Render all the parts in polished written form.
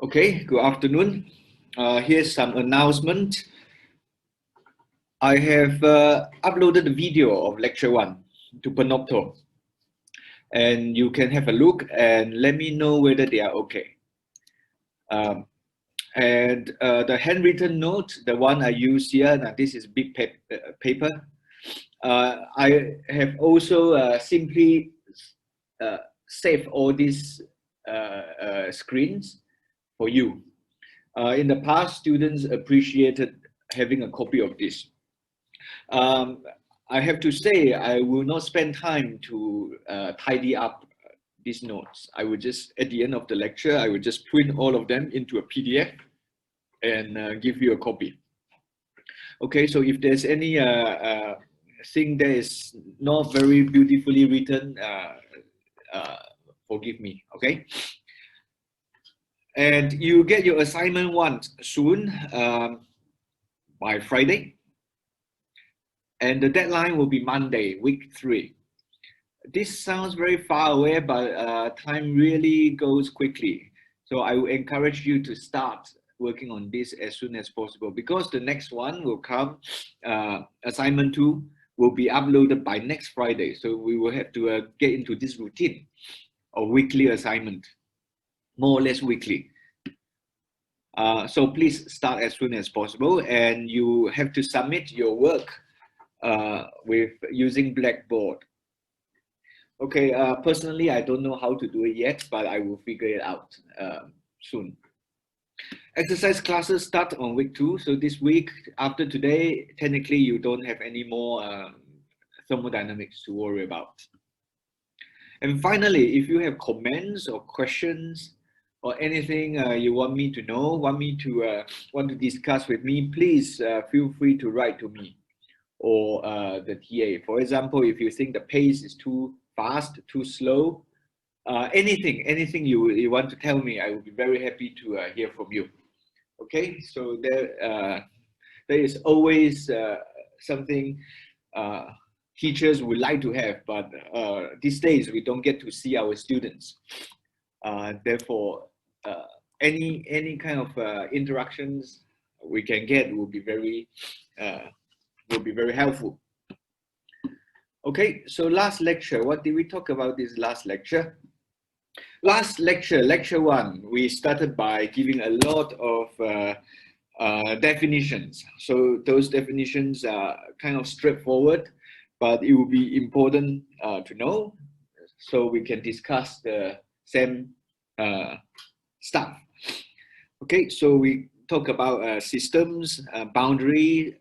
Okay, good afternoon. Here's some announcement. I have uploaded the video of lecture 1 to Panopto, and you can have a look and let me know whether they are okay. The handwritten note, the one I use here, now this is big paper. I have also simply saved all these screens for you. In the past, students appreciated having a copy of this. I have to say, I will not spend time to tidy up these notes. I would just, at the end of the lecture, I would just print all of them into a PDF and give you a copy. Okay, so if there's any thing that is not very beautifully written, forgive me, okay? And you get your assignment 1 soon, by Friday. And the deadline will be Monday, week 3. This sounds very far away, but time really goes quickly. So I will encourage you to start working on this as soon as possible, because the next one will come, assignment 2 will be uploaded by next Friday. So we will have to get into this routine of weekly assignment, more or less weekly. So please start as soon as possible, and you have to submit your work with using Blackboard. Okay, personally, I don't know how to do it yet, but I will figure it out soon. Exercise classes start on week 2. So this week, after today, technically you don't have any more thermodynamics to worry about. And finally, if you have comments or questions or anything you want me to know, want to discuss with me, please feel free to write to me or the TA. For example, if you think the pace is too fast, too slow, anything you want to tell me, I will be very happy to hear from you. Okay, so there is always something teachers would like to have, but these days we don't get to see our students. Therefore, any kind of interactions we can get will be very helpful. Okay, so last lecture, what did we talk about this last lecture? Last lecture, lecture 1, we started by giving a lot of definitions. So those definitions are kind of straightforward, but it will be important to know so we can discuss the same stuff. Okay, so we talk about systems, boundary,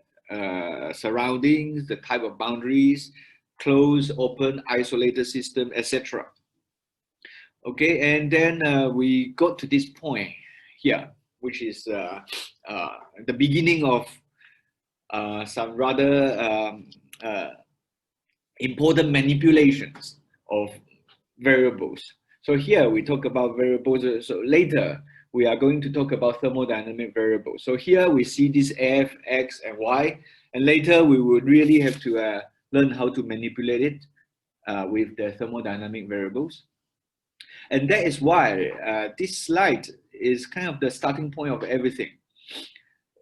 surroundings, the type of boundaries, closed, open, isolated system, etc. Okay, and then we got to this point here, which is the beginning of some rather important manipulations of variables. So here we talk about variables. So later we are going to talk about thermodynamic variables. So here we see this f, x, and y, and later we would really have to learn how to manipulate it with the thermodynamic variables. And that is why this slide is kind of the starting point of everything.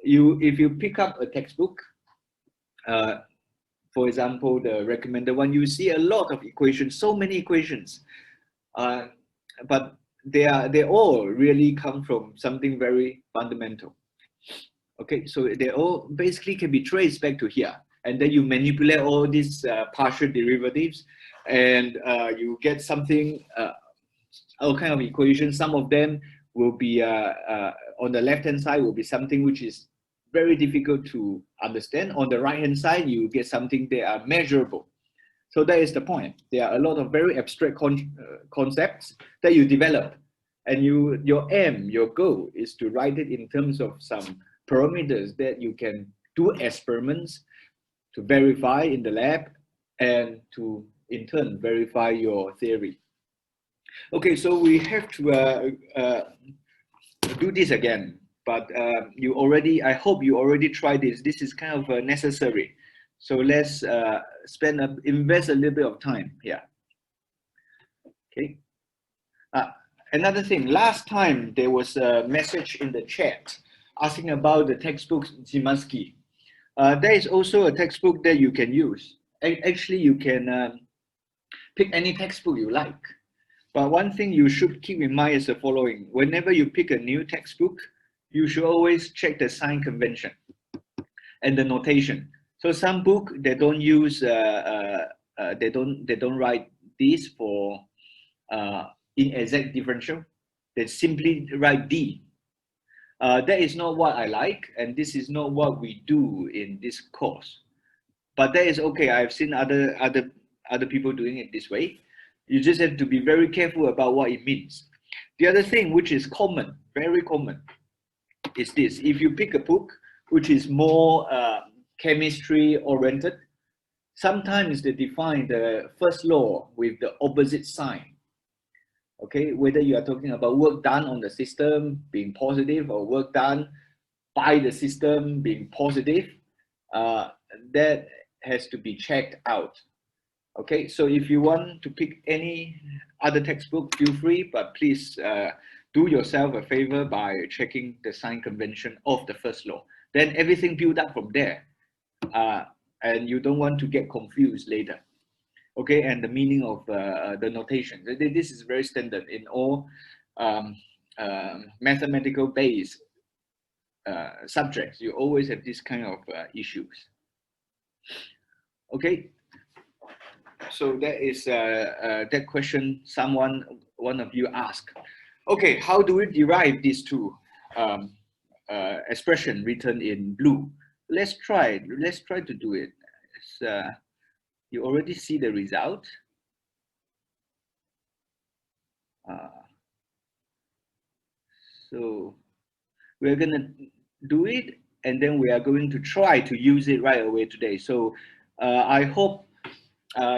If you pick up a textbook, for example, the recommended one, you see a lot of equations, so many equations, but they all really come from something very fundamental. Okay, so they all basically can be traced back to here, and then you manipulate all these partial derivatives, and you get something, all kind of equations. Some of them will be on the left hand side will be something which is very difficult to understand. On the right hand side, you get something that are measurable. So that is the point. There are a lot of very abstract concepts that you develop, and your aim, your goal is to write it in terms of some parameters that you can do experiments to verify in the lab and to in turn verify your theory. Okay, so we have to do this again, but I hope you already tried this. This is kind of necessary. So let's invest a little bit of time here. Okay. Another thing, last time there was a message in the chat asking about the textbook Zimansky. There is also a textbook that you can use. Actually, you can pick any textbook you like. But one thing you should keep in mind is the following. Whenever you pick a new textbook, you should always check the sign convention and the notation. So some book they don't use they don't write this for inexact differential. They simply write D. That is not what I like, and this is not what we do in this course. But that is okay. I've seen other people doing it this way. You just have to be very careful about what it means. The other thing, which is common, very common, is this. If you pick a book which is more chemistry oriented, sometimes they define the first law with the opposite sign. Okay, whether you are talking about work done on the system being positive or work done by the system being positive, that has to be checked out. Okay, so if you want to pick any other textbook, feel free, but please do yourself a favor by checking the sign convention of the first law. Then everything built up from there, and you don't want to get confused later. Okay, and the meaning of the notation. This is very standard in all mathematical based subjects. You always have this kind of issues. Okay, so that is that question one of you asked. Okay, how do we derive these two expression written in blue? Let's try to do it. You already see the result. So we're gonna do it, and then we are going to try to use it right away today. So I hope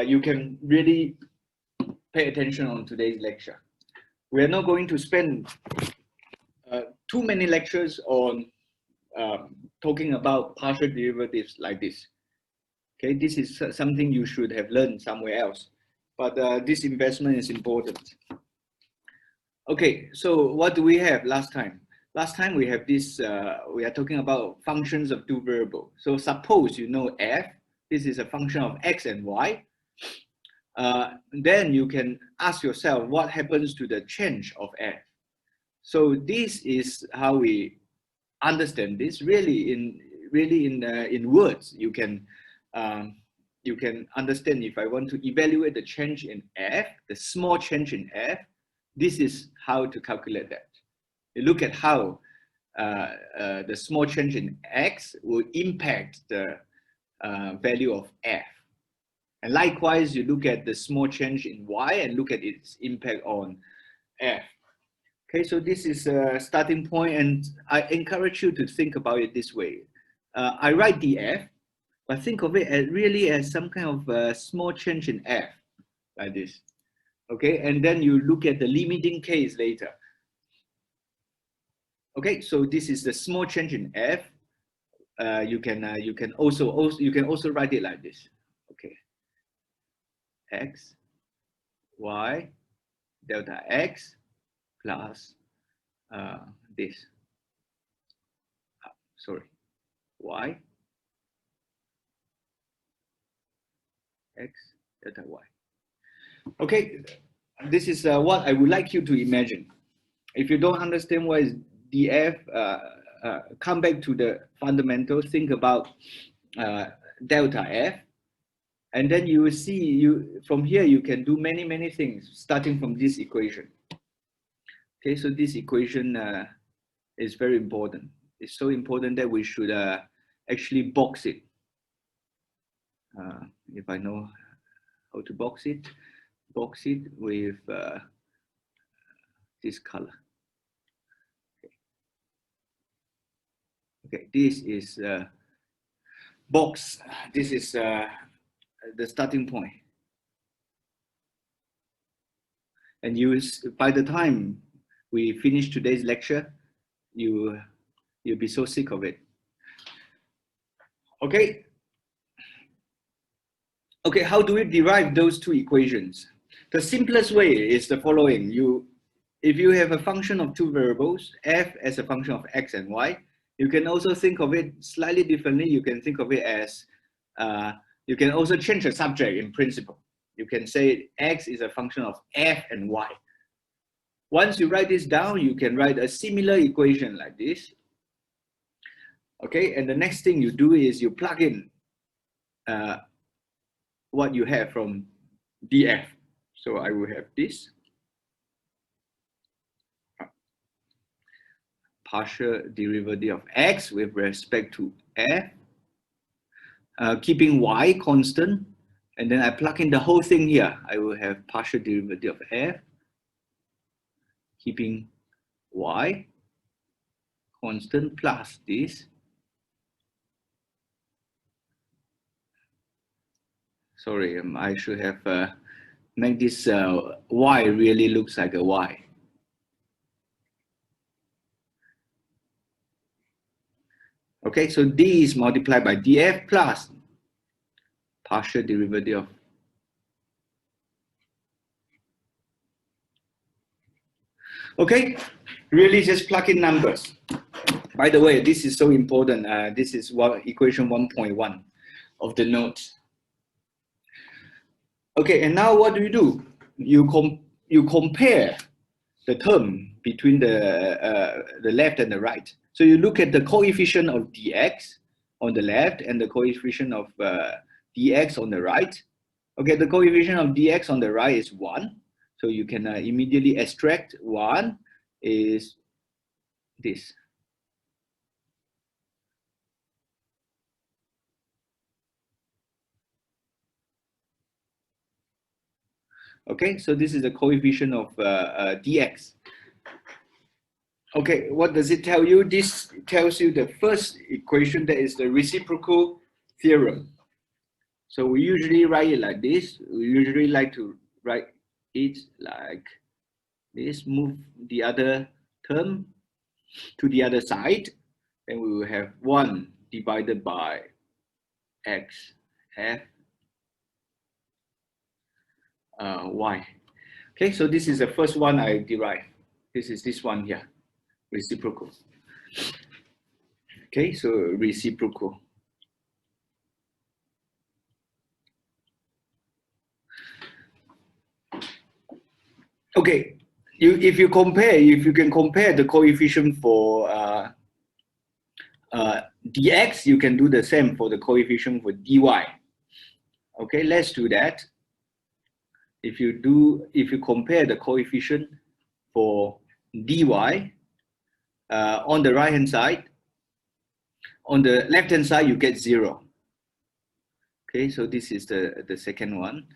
you can really pay attention on today's lecture. We are not going to spend too many lectures on talking about partial derivatives like this. Okay, this is something you should have learned somewhere else, but this investment is important. Okay, so what do we have last time? Last time we have this, we are talking about functions of two variables. So suppose you know f, this is a function of x and y. Then you can ask yourself what happens to the change of f. So this is how we understand this. Really in words, you can understand. If I want to evaluate the change in f, the small change in f, this is how to calculate that. You look at how the small change in x will impact the value of f. And likewise, you look at the small change in y and look at its impact on f. Okay, so this is a starting point, and I encourage you to think about it this way. I write df, but think of it as really as some kind of small change in f, like this. Okay, and then you look at the limiting case later. Okay, so this is the small change in f. You can also write it like this. Okay, x, y, delta x plus this. Sorry, y, x, delta y. Okay, this is what I would like you to imagine. If you don't understand what is df, come back to the fundamentals, think about delta f, and then you will see from here you can do many things starting from this equation. Okay, so this equation is very important. It's so important that we should actually box it. If I know how to box it with this color. Okay, this is box. This is the starting point. And by the time we finish today's lecture, you'll be so sick of it. Okay. Okay, how do we derive those two equations? The simplest way is the following. You if you have a function of two variables, f as a function of x and y, you can also think of it slightly differently. You can think of it as, you can also change the subject in principle. You can say x is a function of f and y. Once you write this down, you can write a similar equation like this. Okay, and the next thing you do is you plug in what you have from df. So I will have this. Partial derivative of x with respect to f, keeping y constant, and then I plug in the whole thing here. I will have partial derivative of f, keeping y constant plus this. Sorry, I should have made this y really looks like a y. Okay, so d is multiplied by df plus partial derivative of okay, really just plug in numbers. By the way, this is so important. This is equation 1.1 of the notes. Okay, and now what do? You compare the term between the left and the right. So you look at the coefficient of dx on the left and the coefficient of dx on the right. Okay, the coefficient of dx on the right is 1. So you can immediately extract 1 is this. Okay, so this is the coefficient of dx. Okay, what does it tell you? This tells you the first equation, that is the reciprocal theorem. So we usually write it like this. We usually like to write it like this, move the other term to the other side. Then we will have 1 divided by x f y. Okay, so this is the first one I derive. This is this one here, reciprocal. Okay, so reciprocal. Okay, if you can compare the coefficient for dx, you can do the same for the coefficient for dy. Okay, let's do that. If you compare the coefficient for dy on the right hand side, on the left hand side you get 0. Okay, so this is the second one.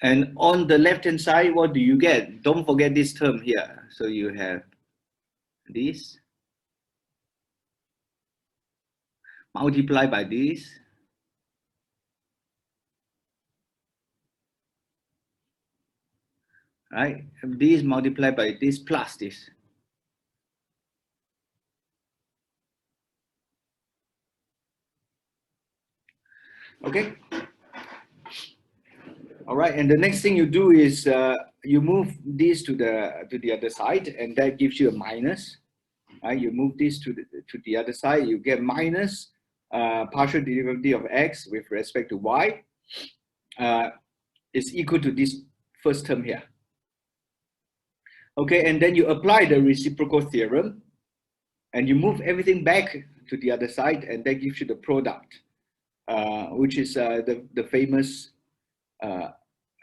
And on the left hand side, what do you get? Don't forget this term here. So you have this multiplied by this. Right? This multiplied by this plus this. Okay. All right, and the next thing you do is you move this to the other side, and that gives you a minus. Right? You move this to the other side, you get minus partial derivative of x with respect to y is equal to this first term here. Okay, and then you apply the reciprocal theorem, and you move everything back to the other side, and that gives you the product, which is the famous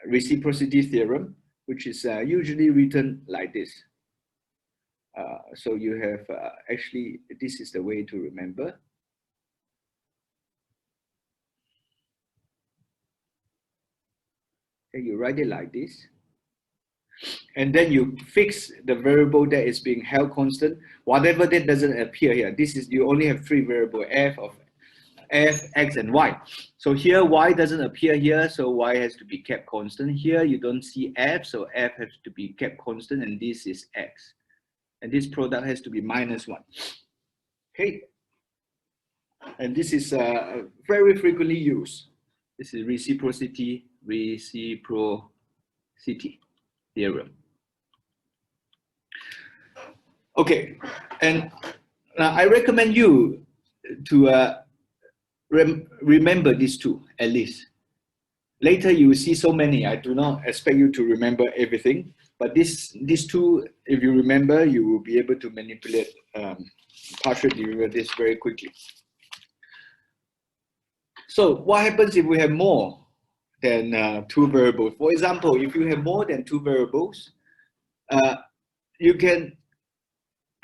reciprocity theorem, which is usually written like this. So you have actually, this is the way to remember. Okay, you write it like this. And then you fix the variable that is being held constant, whatever that doesn't appear here. This is, you only have 3 variables, f, x, and y. So here y doesn't appear here, so y has to be kept constant. Here you don't see f, so f has to be kept constant, and this is x. And this product has to be minus 1. Okay, and this is very frequently used. This is reciprocity theorem. Okay, and I recommend you to remember these two at least. Later you will see so many. I do not expect you to remember everything, but these two, if you remember, you will be able to manipulate partial derivatives very quickly. So what happens if we have more than two variables? For example, if you have more than two variables, you can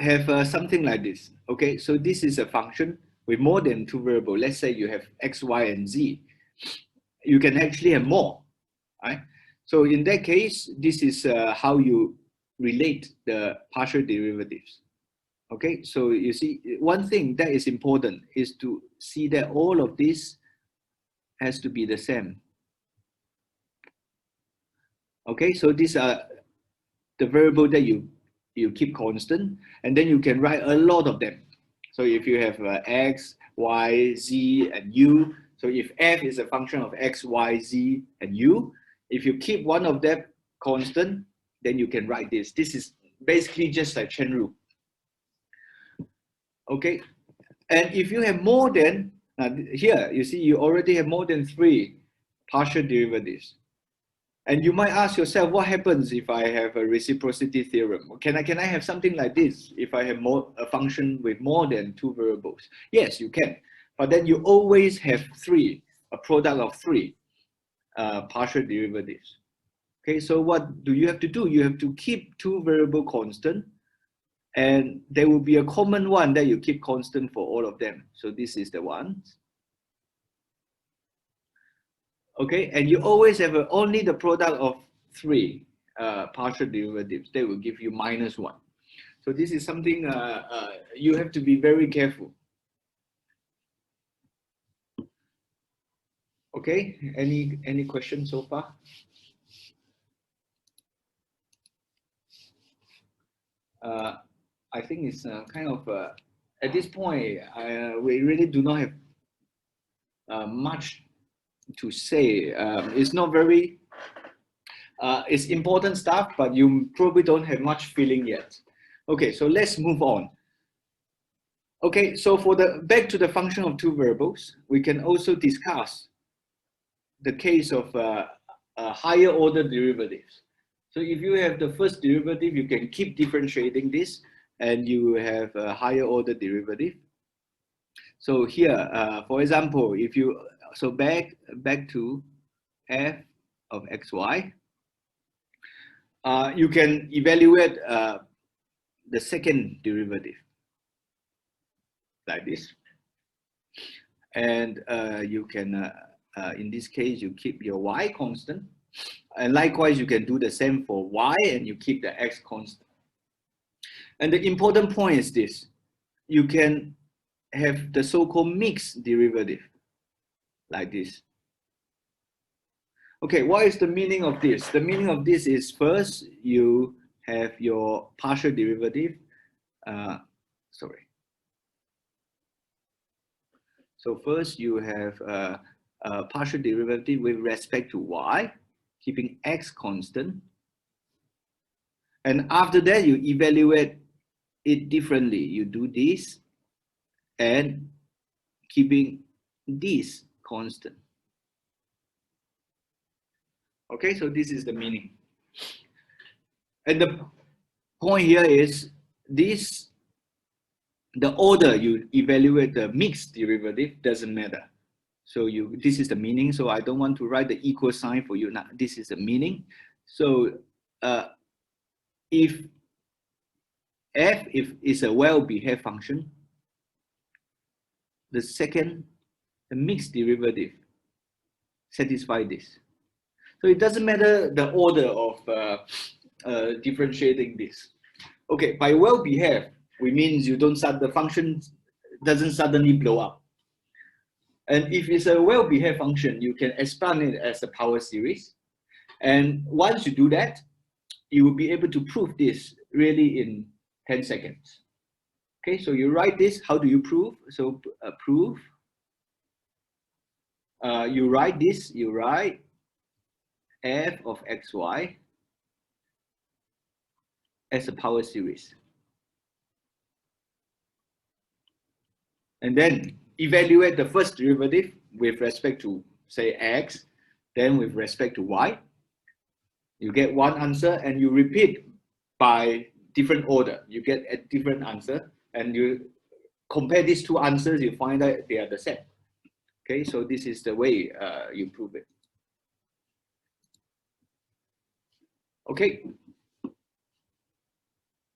have something like this. Okay, so this is a function with more than two variables. Let's say you have x, y, and z. You can actually have more, right? So in that case, this is how you relate the partial derivatives. Okay, so you see, one thing that is important is to see that all of this has to be the same. Okay, so these are the variable that you keep constant, and then you can write a lot of them. So if you have x, y, z, and u, so if f is a function of x, y, z, and u, if you keep one of them constant, then you can write this. This is basically just like chain rule. Okay, and if you have more than, here you see you already have more than three partial derivatives. And you might ask yourself, what happens if I have a reciprocity theorem? Can I have something like this if I have a function with more than two variables? Yes, you can. But then you always have a product of three partial derivatives. Okay, so what do you have to do? You have to keep two variable constant, and there will be a common one that you keep constant for all of them. So this is the one. Okay, and you always have only the product of three partial derivatives. They will give you -1. So this is something you have to be very careful. Okay, any questions so far? I think it's kind of at this point we really do not have much to say. It's not very it's important stuff, but you probably don't have much feeling yet. Okay, so let's move on. Okay, so for back to the function of two variables, we can also discuss the case of higher order derivatives. So if you have the first derivative, you can keep differentiating this, and you have a higher order derivative. So here, for example, if you back to f of xy, you can evaluate the second derivative like this, and you can in this case you keep your y constant, and likewise you can do the same for y, and you keep the x constant. And the important point is this: you can have the so-called mixed derivative like this. Okay, what is the meaning of this? The meaning of this is, first you have your partial derivative. So first you have a partial derivative with respect to y, keeping x constant. And after that, you evaluate it differently. You do this and keeping this constant. Okay, so this is the meaning. And the point here is this, the order you evaluate the mixed derivative doesn't matter. So this is the meaning. So I don't want to write the equal sign for you now. This is the meaning. So if f is a well-behaved function, the mixed derivative satisfies this. So it doesn't matter the order of differentiating this. Okay, by well-behaved, we means the function doesn't suddenly blow up. And if it's a well-behaved function, you can expand it as a power series. And once you do that, you will be able to prove this really in 10 seconds. Okay, so you write this. How do you prove? So prove you write this, you write f of xy as a power series. And then evaluate the first derivative with respect to, say, x, then with respect to y. You get one answer and you repeat by different order. You get a different answer and you compare these two answers, you find that they are the same. Okay, so this is the way you prove it. Okay,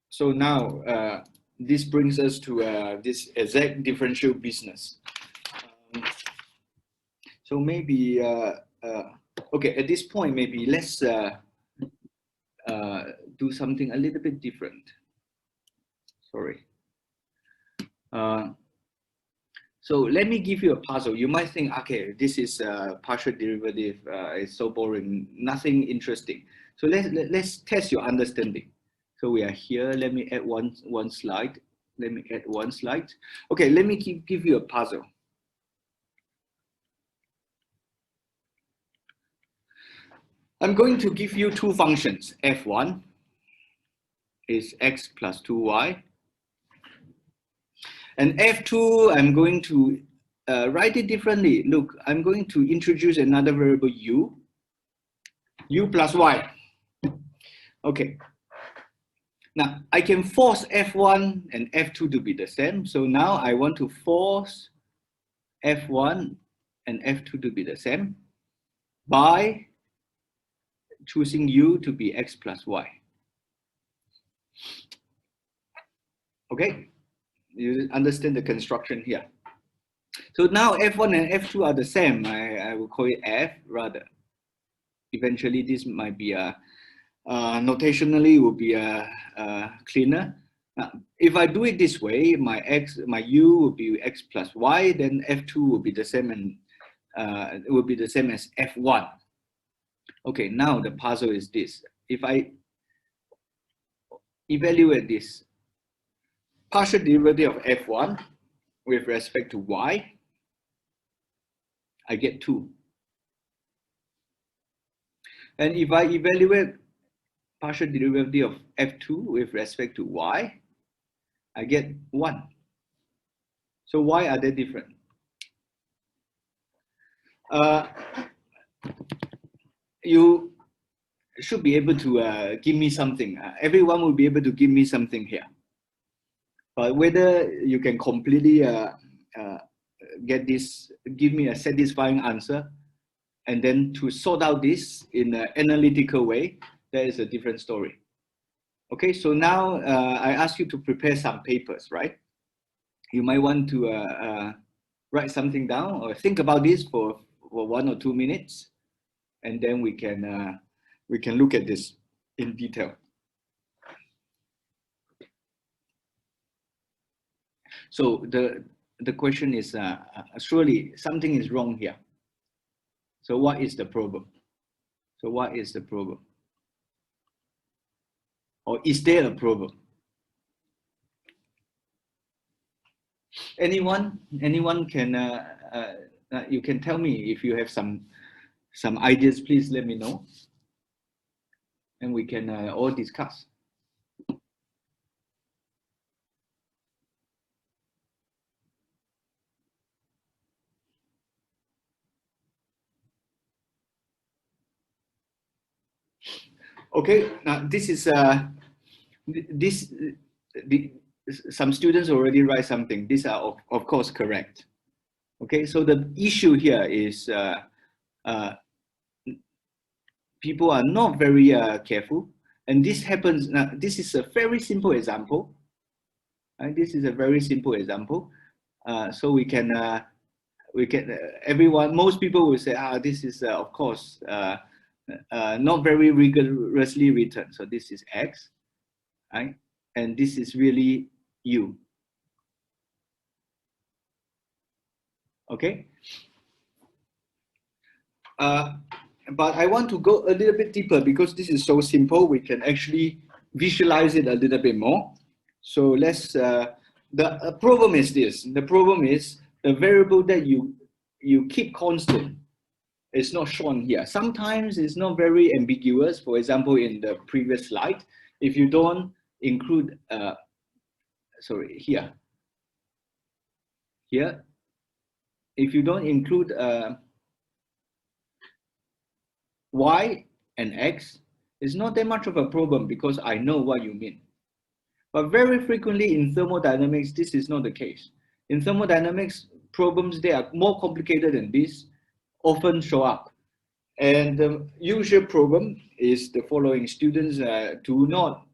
so now this brings us to this exact differential business. So maybe, okay, at this point, maybe let's do something a little bit different. Sorry. So let me give you a puzzle. You might think, okay, this is a partial derivative. It's so boring, nothing interesting. So let's test your understanding. So we are here. Let me add one slide. Let me add one slide. Okay, let me give you a puzzle. I'm going to give you two functions. F1 is x plus 2y. And F2, I'm going to write it differently. Look, I'm going to introduce another variable u plus y. Okay. Now, I can force F1 and F2 to be the same. So now I want to force F1 and F2 to be the same by choosing u to be x plus y. Okay, you understand the construction here. So now F1 and F2 are the same. I will call it F rather. Eventually, this might be a notationally will be cleaner. If I do it this way, my u will be x plus y, then F2 will be the same, and it will be the same as F1. Okay, now the puzzle is this. If I evaluate this partial derivative of F1 with respect to y, I get 2. And if I evaluate partial derivative of F2 with respect to y, I get 1. So why are they different? You should be able to give me something. Everyone will be able to give me something here. But whether you can completely get this, give me a satisfying answer, and then to sort out this in an analytical way, that is a different story. Okay, so now I ask you to prepare some papers, right? You might want to write something down or think about this for 1 or 2 minutes, and then we can look at this in detail. So the question is, surely something is wrong here. So what is the problem? So what is the problem? Or is there a problem? Anyone can, you can tell me if you have some ideas, please let me know. And we can all discuss. Okay, now this is some students already write something. These are of course correct. Okay, so the issue here is people are not very careful, and this happens. Now, this is a very simple example. This is a very simple example. So we can everyone, most people will say, this is of course not very rigorously written. So this is x, right? And this is really u. Okay. But I want to go a little bit deeper because this is so simple. We can actually visualize it a little bit more. So let's. The problem is this. The problem is the variable that you you keep constant. It's not shown here. Sometimes it's not very ambiguous. For example, in the previous slide, if you don't include, here, if you don't include y and x, it's not that much of a problem because I know what you mean. But very frequently in thermodynamics, this is not the case. In thermodynamics, problems that are more complicated than this often show up. And the usual problem is the following: students do not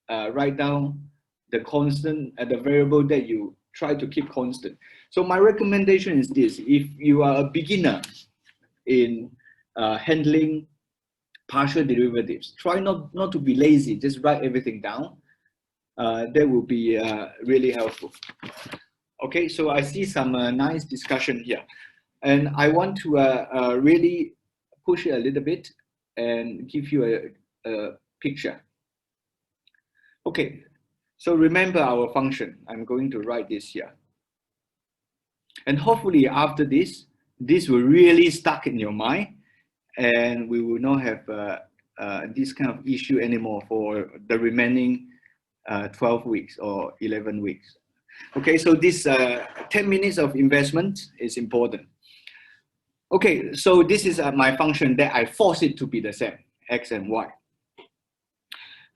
write down the constant and the variable that you try to keep constant. So my recommendation is this: if you are a beginner in handling partial derivatives, try not to be lazy, just write everything down. That will be really helpful. Okay, so I see some nice discussion here, and I want to really push it a little bit and give you a picture. Okay, so remember our function. I'm going to write this here. And hopefully after this will really stuck in your mind, and we will not have this kind of issue anymore for the remaining 12 weeks or 11 weeks. Okay, so this 10 minutes of investment is important. Okay, so this is my function that I force it to be the same, x and y.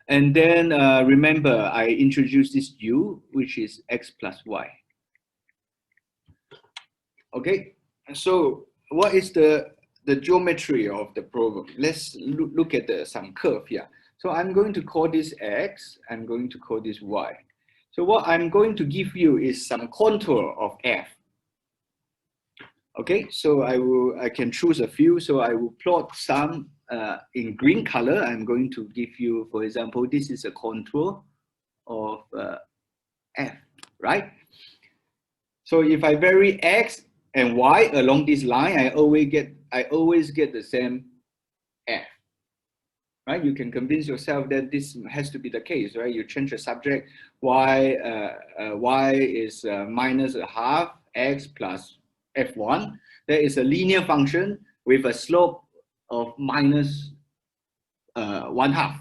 And then remember, I introduced this u, which is x plus y. Okay, so what is the geometry of the problem? Let's look at some curve here. So I'm going to call this x, I'm going to call this y. So what I'm going to give you is some contour of f. Okay, so I can choose a few. So I will plot some in green color. I'm going to give you, for example, this is a contour of f, right? So if I vary x and y along this line, I always get the same f, right? You can convince yourself that this has to be the case, right? You change the subject, y is minus a half x plus f1. There is a linear function with a slope of minus 1/2.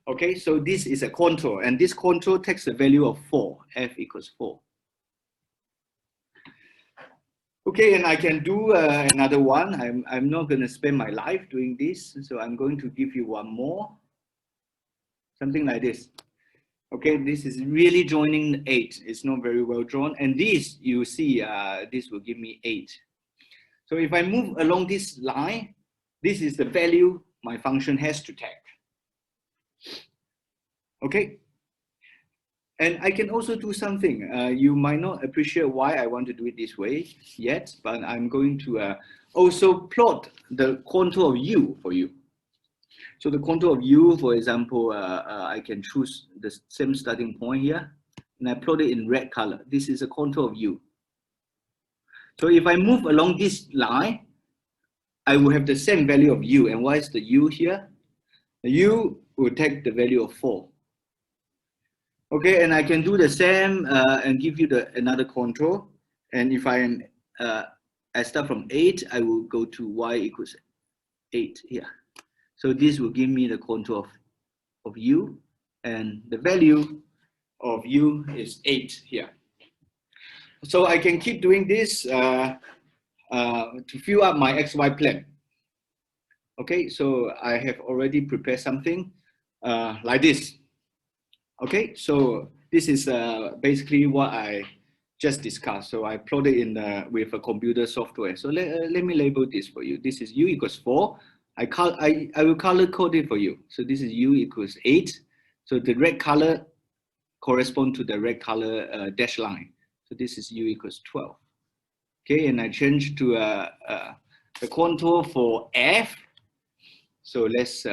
Okay, so this is a contour, and this contour takes the value of 4, f equals 4. Okay, and I can do another one. I'm not going to spend my life doing this, so I'm going to give you one more. Something like this. Okay, this is really joining 8. It's not very well drawn. And this, you see, this will give me 8. So if I move along this line, this is the value my function has to take. Okay. And I can also do something. You might not appreciate why I want to do it this way yet, but I'm going to also plot the contour of u for you. So the contour of u, for example, I can choose the same starting point here, and I plot it in red color. This is a contour of u. So if I move along this line, I will have the same value of u. And what is the u here? The u will take the value of 4. Okay, and I can do the same and give you another contour. And if I start from 8, I will go to y equals 8 here. So this will give me the contour of u, and the value of u is 8 here. So I can keep doing this to fill up my XY plane. Okay, so I have already prepared something like this. Okay, so this is basically what I just discussed. So I plotted in with a computer software. So let me label this for you. This is u equals 4. I will color code it for you. So this is u equals 8. So the red color corresponds to the red color dash line. So this is u equals 12. Okay, and I change to the contour for f. So let's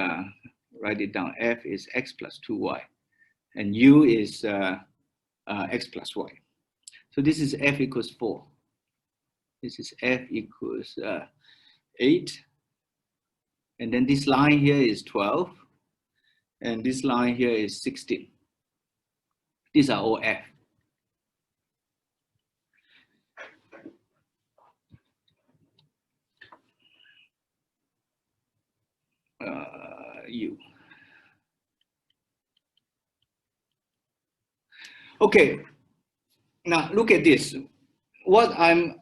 write it down. F is x plus 2y, and u is x plus y. So this is f equals 4. This is f equals 8. And then this line here is 12. And this line here is 16. These are all f. u. Okay, now look at this. What I'm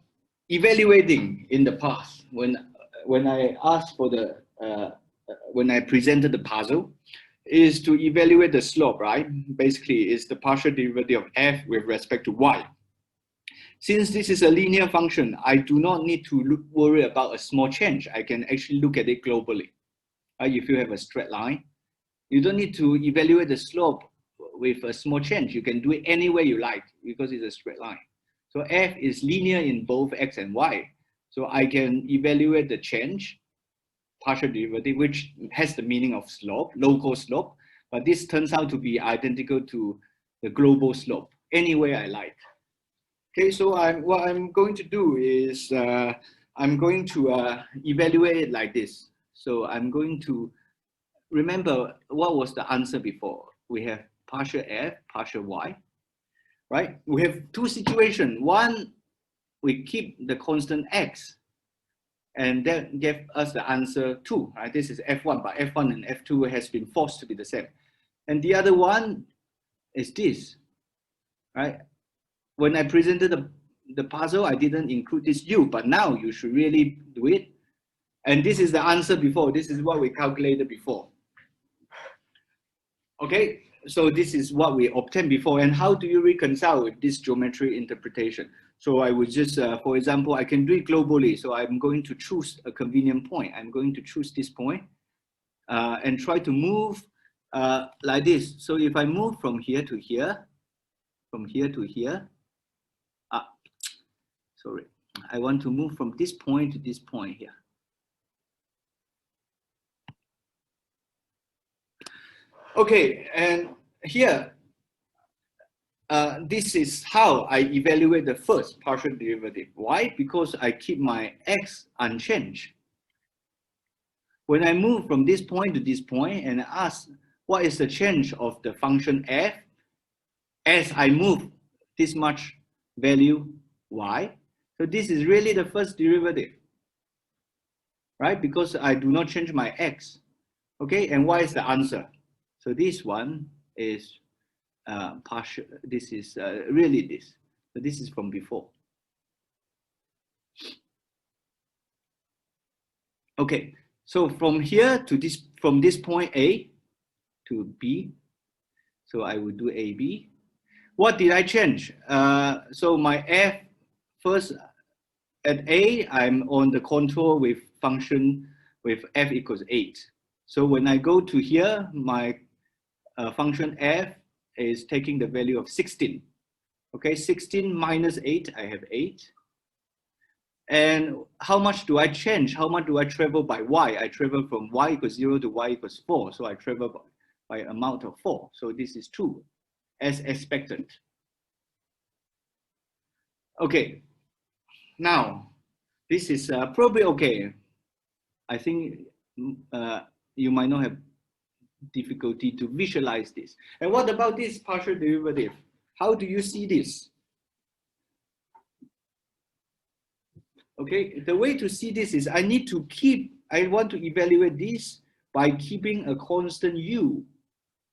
evaluating in the past when I asked for the when I presented the puzzle is to evaluate the slope, right? Basically, it's the partial derivative of f with respect to y. Since this is a linear function, I do not need to worry about a small change. I can actually look at it globally. If you have a straight line, you don't need to evaluate the slope with a small change. You can do it any way you like because it's a straight line. So f is linear in both x and y. So I can evaluate the change, partial derivative, which has the meaning of slope, local slope, but this turns out to be identical to the global slope, any way I like. Okay, so what I'm going to do is I'm going to evaluate it like this. So I'm going to remember what was the answer before. We have partial f, partial y, right? We have two situations. One, we keep the constant x, and that gave us the answer 2, right? This is f1, but f1 and f2 has been forced to be the same. And the other one is this, right? When I presented the puzzle, I didn't include this u, but now you should really do it. And this is the answer before. This is what we calculated before. Okay, so this is what we obtained before. And how do you reconcile with this geometry interpretation? So I would just, for example, I can do it globally. So I'm going to choose a convenient point. I'm going to choose this point and try to move like this. So if I move from here to here, from here to here, sorry, I want to move from this point to this point here. Okay, and here, this is how I evaluate the first partial derivative. Why? Because I keep my x unchanged. When I move from this point to this point and ask what is the change of the function f as I move this much value y. So this is really the first derivative, right? Because I do not change my x. Okay, and what is the answer? So this one is partial. This is really this. So this is from before. Okay, so from here to this, from this point A to B, so I will do AB. What did I change? So my f, first at A, I'm on the contour with function with f equals 8. So when I go to here, my function f is taking the value of 16. Okay, 16 minus 8, I have 8. And how much do I change? How much do I travel by y? I travel from y equals 0 to y equals 4. So I travel by amount of 4. So this is 2, as expected. Okay, now this is probably okay. I think you might not have difficulty to visualize this. And what about this partial derivative? How do you see this? Okay, the way to see this is I want to evaluate this by keeping a constant u.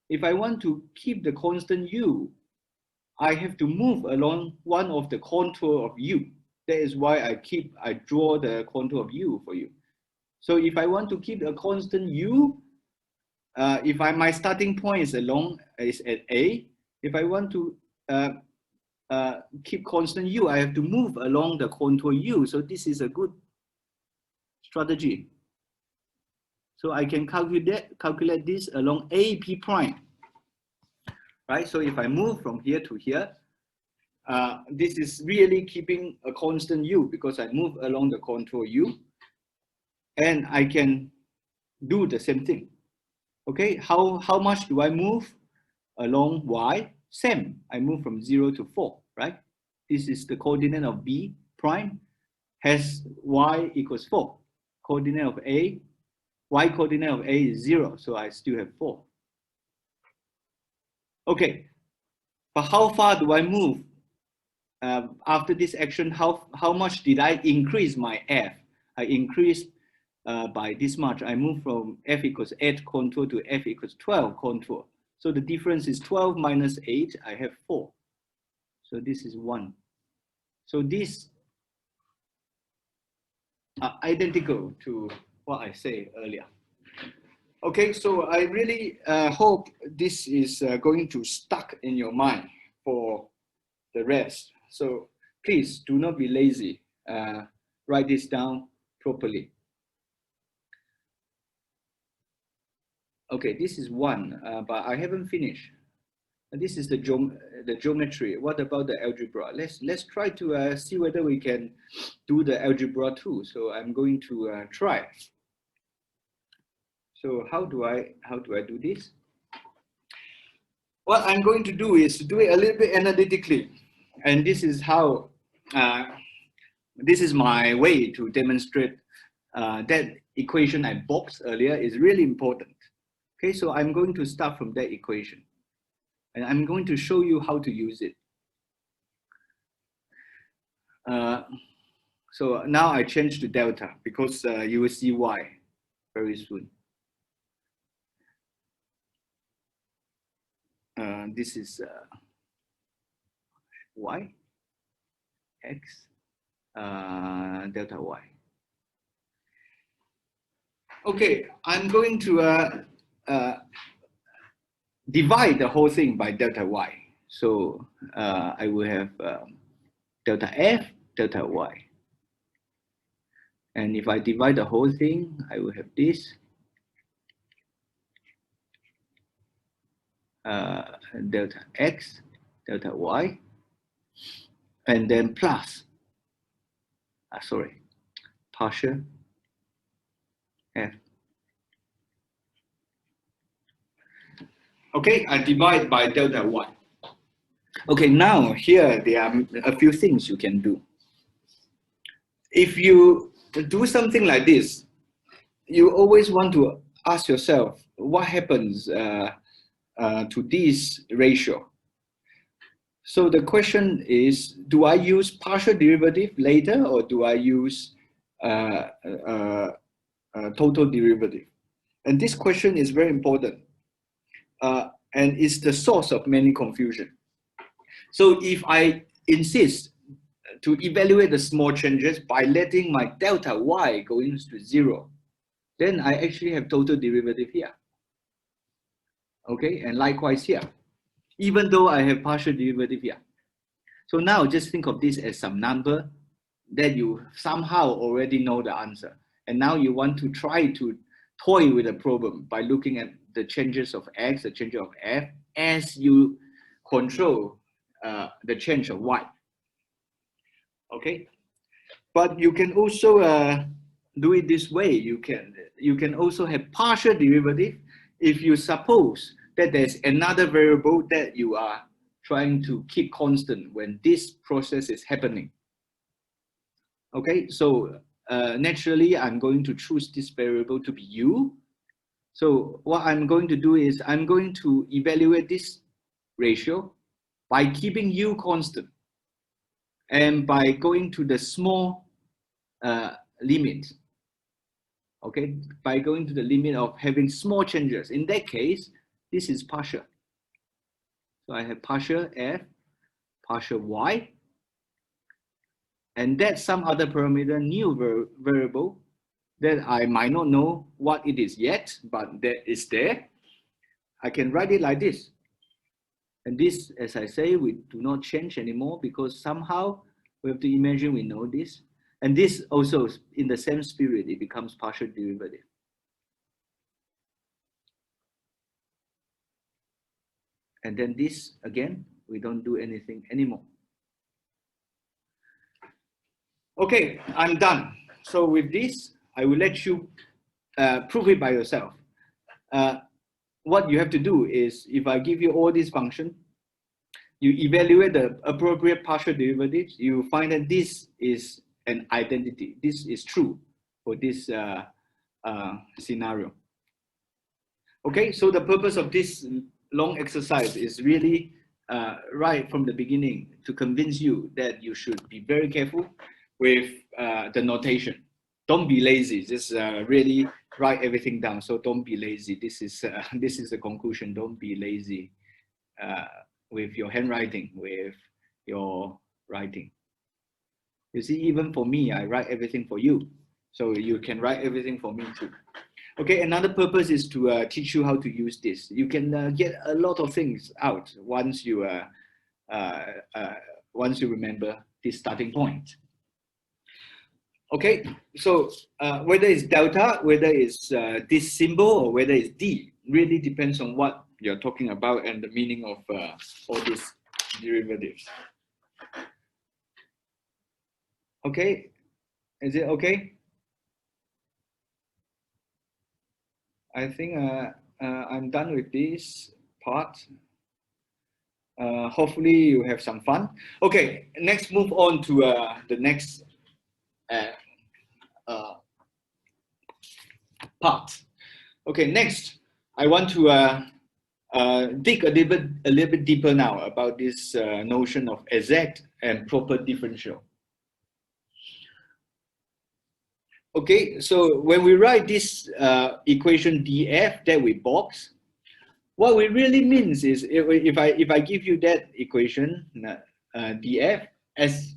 If I want to keep the constant u, I have to move along one of the contour of u. That is why I draw the contour of u for you. So if I want to keep a constant u, if my starting point is at A, if I want to keep constant u, I have to move along the contour u. So this is a good strategy. So I can calculate this along AP prime. Right? So if I move from here to here, this is really keeping a constant u because I move along the contour u. And I can do the same thing. Okay, how much do I move along y? Same, I move from 0 to 4, right? This is the coordinate of B prime, has y equals 4. Coordinate of A, y coordinate of A is 0, so I still have 4. Okay, but how far do I move? After this action, how much did I increase my f? I increased by this much, I move from f equals 8 contour to f equals 12 contour. So the difference is 12 minus 8, I have 4. So this is 1. So these are identical to what I said earlier. Okay, so I really hope this is going to stuck in your mind for the rest. So please do not be lazy. Write this down properly. Okay, this is 1, but I haven't finished. This is the geometry. What about the algebra? Let's try to see whether we can do the algebra too. So I'm going to try. So how do I do this? What I'm going to do is to do it a little bit analytically, and this is how this is my way to demonstrate that equation I boxed earlier is really important. Okay, so I'm going to start from that equation, and I'm going to show you how to use it. So now I change to delta because you will see why very soon. This is y, x, delta y. Okay, I'm going to divide the whole thing by delta y. So I will have delta f, delta y. And if I divide the whole thing, I will have this. Delta x, delta y, and then plus, partial f. Okay, I divide by delta y. Okay, now here there are a few things you can do. If you do something like this, you always want to ask yourself, what happens to this ratio? So the question is, do I use partial derivative later, or do I use total derivative? And this question is very important, and it's the source of many confusion. So if I insist to evaluate the small changes by letting my delta y go into 0, then I actually have total derivative here. Okay, and likewise here, even though I have partial derivative here. So now just think of this as some number that you somehow already know the answer. And now you want to try to toy with the problem by looking at the changes of x, the change of f, as you control the change of y. Okay, but you can also do it this way. You can also have partial derivative if you suppose that there's another variable that you are trying to keep constant when this process is happening. Okay, so naturally I'm going to choose this variable to be u. So what I'm going to do is I'm going to evaluate this ratio by keeping u constant and by going to the small limit. Okay, by going to the limit of having small changes. In that case, this is partial. So I have partial f, partial y, and that's some other parameter, new variable that I might not know what it is yet, but that is there. I can write it like this. And this, as I say, we do not change anymore because somehow we have to imagine we know this. And this also, in the same spirit, it becomes partial derivative. And then this, again, we don't do anything anymore. Okay, I'm done. So with this, I will let you prove it by yourself. What you have to do is, if I give you all these functions, you evaluate the appropriate partial derivatives, you find that this is an identity. This is true for this scenario. Okay, so the purpose of this long exercise is really right from the beginning to convince you that you should be very careful with the notation. don't be lazy. Just really write everything down. So don't be lazy. This is the conclusion. Don't be lazy with your handwriting, with your writing. You see, even for me, I write everything for you. So you can write everything for me too. Okay, another purpose is to teach you how to use this. You can get a lot of things out once you remember this starting point. Okay, so whether it's delta, whether it's this symbol, or whether it's D, really depends on what you're talking about and the meaning of all these derivatives. Okay, is it okay? I think I'm done with this part. Hopefully you have some fun. Okay, next move on to the next part. Okay, next I want to dig a little bit deeper now about this notion of exact and proper differential. Okay, so when we write this equation df that we box, what we really means is if I give you that equation df as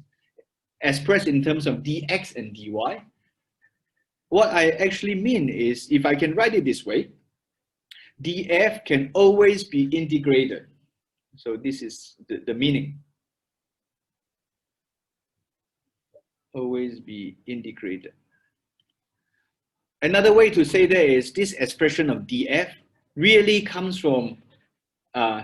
expressed in terms of dx and dy, what I actually mean is if I can write it this way, df can always be integrated. So this is the meaning. Always be integrated. Another way to say that is this expression of df really comes from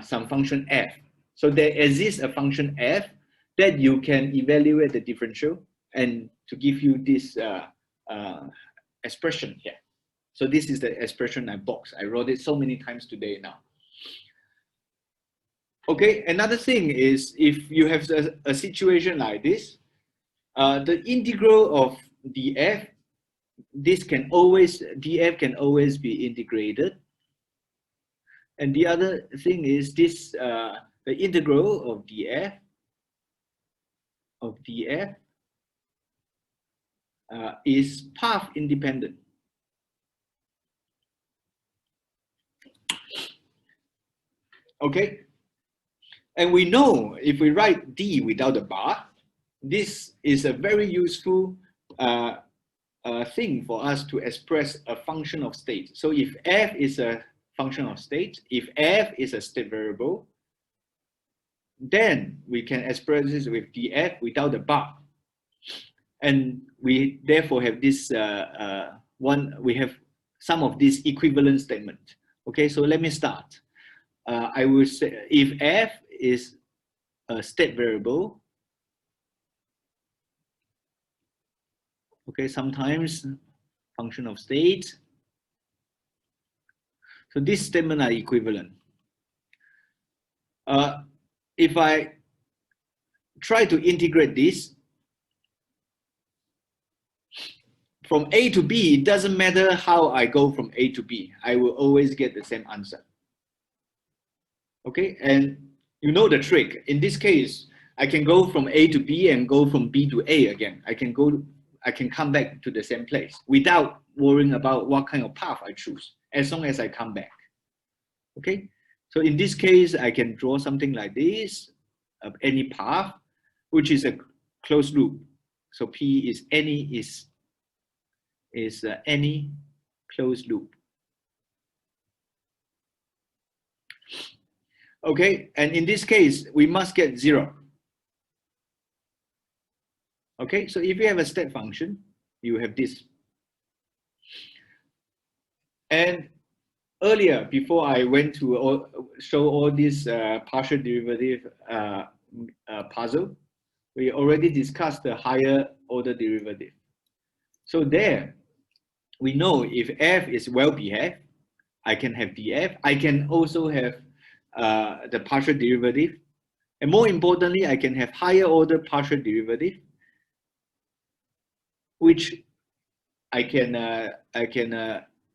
some function f. So there exists a function f that you can evaluate the differential and to give you this expression here. So this is the expression I boxed. I wrote it so many times today now. Okay, another thing is if you have a situation like this, the integral of df, df can always be integrated. And the other thing is this, the integral of df is path independent. Okay, and we know if we write d without a bar, this is a very useful thing for us to express a function of state. So if f is a function of state, if f is a state variable, then we can express this with df without a bar. And we therefore have this we have some of this equivalent statement. Okay, so let me start. I will say if f is a state variable, okay, sometimes function of state. So these statements are equivalent. If I try to integrate this from A to B, it doesn't matter how I go from A to B, I will always get the same answer. Okay, and you know the trick. In this case, I can go from A to B and go from B to A again. I can come back to the same place without worrying about what kind of path I choose, as long as I come back. Okay, so in this case, I can draw something like this, any path, which is a closed loop. So P is any any closed loop. Okay, and in this case, we must get 0. Okay, so if you have a state function, you have this. And earlier, before I went to show all this partial derivative puzzle, we already discussed the higher order derivative. So there, we know if f is well behaved, I can have df. I can also have the partial derivative, and more importantly, I can have higher order partial derivative, which I can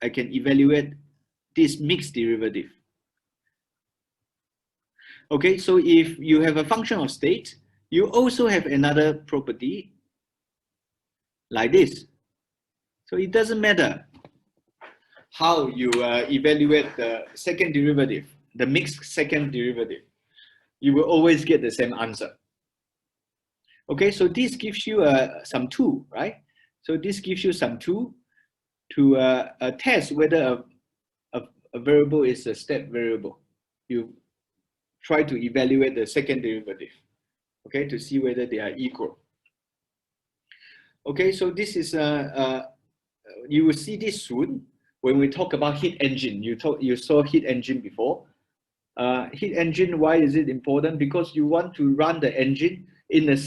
evaluate this mixed derivative. Okay, so if you have a function of state, you also have another property like this. So it doesn't matter how you evaluate the second derivative, the mixed second derivative, you will always get the same answer. Okay, so this gives you some tool, right? So this gives you some tool to test whether a variable is a step variable. You try to evaluate the second derivative, okay, to see whether they are equal. Okay, so this is you will see this soon when we talk about heat engine. You saw heat engine before. Heat engine, why is it important? Because you want to run the engine in a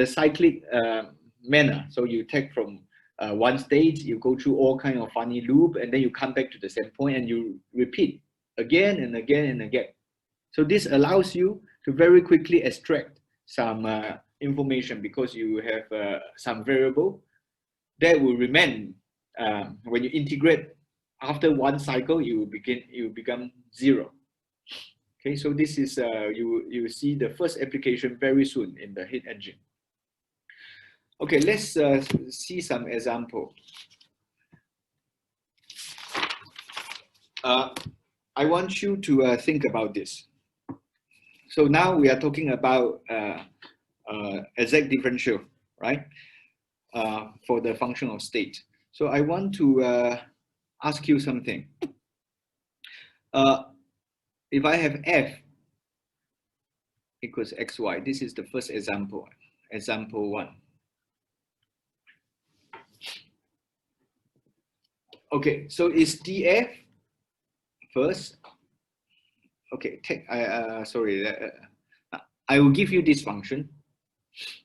cyclic manner. So you take from one stage, you go through all kind of funny loop, and then you come back to the same point and you repeat again and again and again. So this allows you to very quickly extract some information, because you have some variable that will remain when you integrate. After one cycle, you become zero. Okay, so this is you see the first application very soon in the heat engine. Okay, let's see some example. I want you to think about this. So now we are talking about exact differential, right? For the function of state. So I want to ask you something. If I have f equals xy, this is the first example, example 1. Okay, so is df first? Okay, sorry, I will give you this function,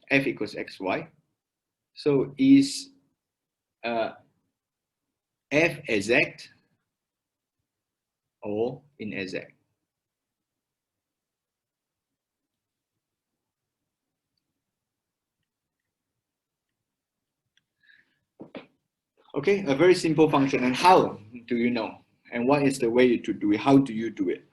f equals xy. So is f exact or inexact? Okay, a very simple function. And how do you know? And what is the way to do it? How do you do it?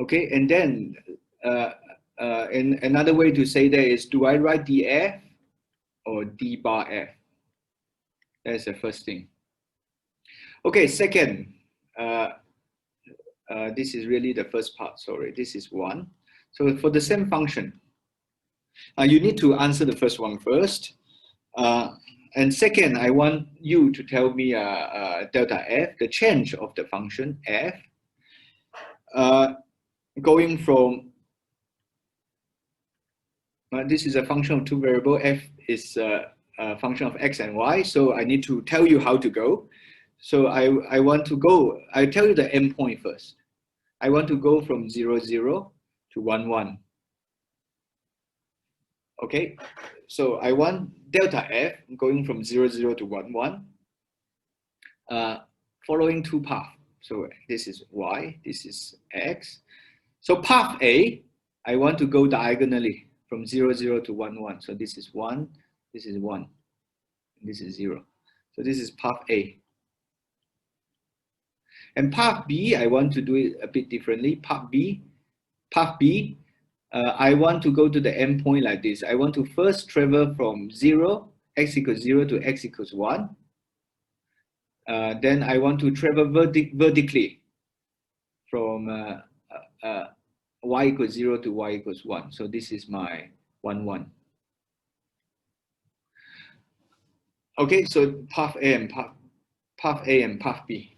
Okay, and then and another way to say that is, do I write df or d bar f? That's the first thing. Okay, second, this is really the first part, sorry, this is 1. So for the same function, you need to answer the first one first. And second, I want you to tell me delta f, the change of the function f, going from, this is a function of two variables, f is a function of x and y, so I need to tell you how to go. So I want to go, I tell you the endpoint first. I want to go from 0, 0 to 1, 1. Okay, so I want delta f going from 0, 0 to 1, 1, following two paths. So this is y, this is x. So path A, I want to go diagonally from 0, 0 to 1, 1. So this is 1, this is 1, this is 0. So this is path A. And path B, I want to do it a bit differently. Path B, I want to go to the endpoint like this. I want to first travel from 0, x equals 0 to x equals 1. Then I want to travel vertically from y equals 0 to y equals 1. So this is my 1, 1. Okay, so path A and path B.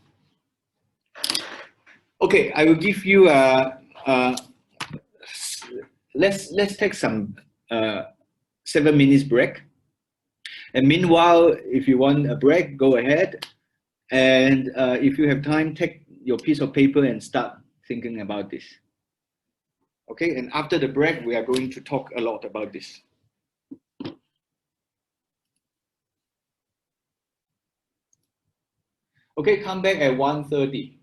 Okay, I will give you let's take some 7 minutes break. And meanwhile, if you want a break, go ahead. And if you have time, take your piece of paper and start thinking about this. Okay, and after the break, we are going to talk a lot about this. Okay, come back at 1:30.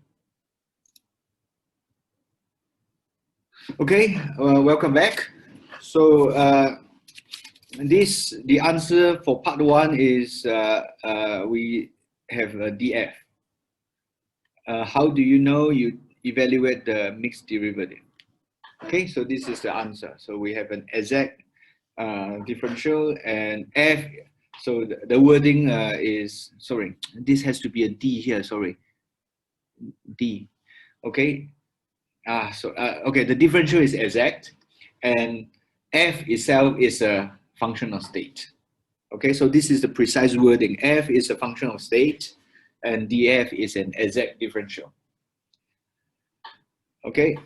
Okay, welcome back. So the answer for part 1 is we have a df. How do you know? You evaluate the mixed derivative. Okay, so this is the answer. So we have an exact differential, and f So the wording is, sorry, this has to be a D here, sorry, D, okay? Okay, the differential is exact, and f itself is a function of state. Okay, so this is the precise wording. F is a function of state, and df is an exact differential. Okay,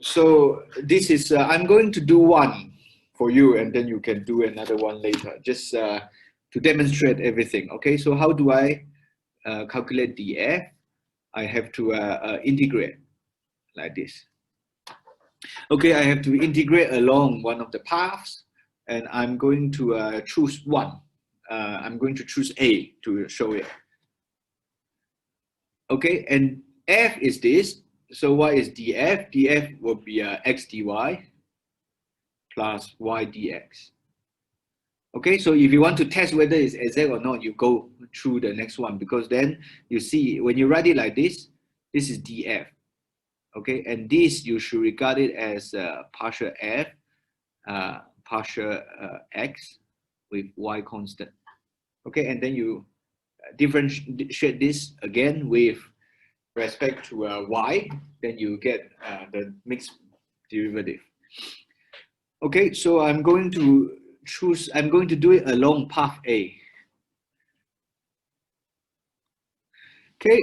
so this is, I'm going to do one for you, and then you can do another one later, just to demonstrate everything. Okay, so how do I calculate df? I have to integrate like this. Okay, I have to integrate along one of the paths, and I'm going to choose one. I'm going to choose A to show it. Okay, and f is this. So what is df? df will be x dy plus y dx. Okay, so if you want to test whether it's exact or not, you go through the next one, because then you see when you write it like this, this is df. Okay, and this you should regard it as partial f, partial x with y constant. Okay, and then you differentiate this again with respect to y, then you get the mixed derivative. Okay, so I'm going to do it along path A. Okay,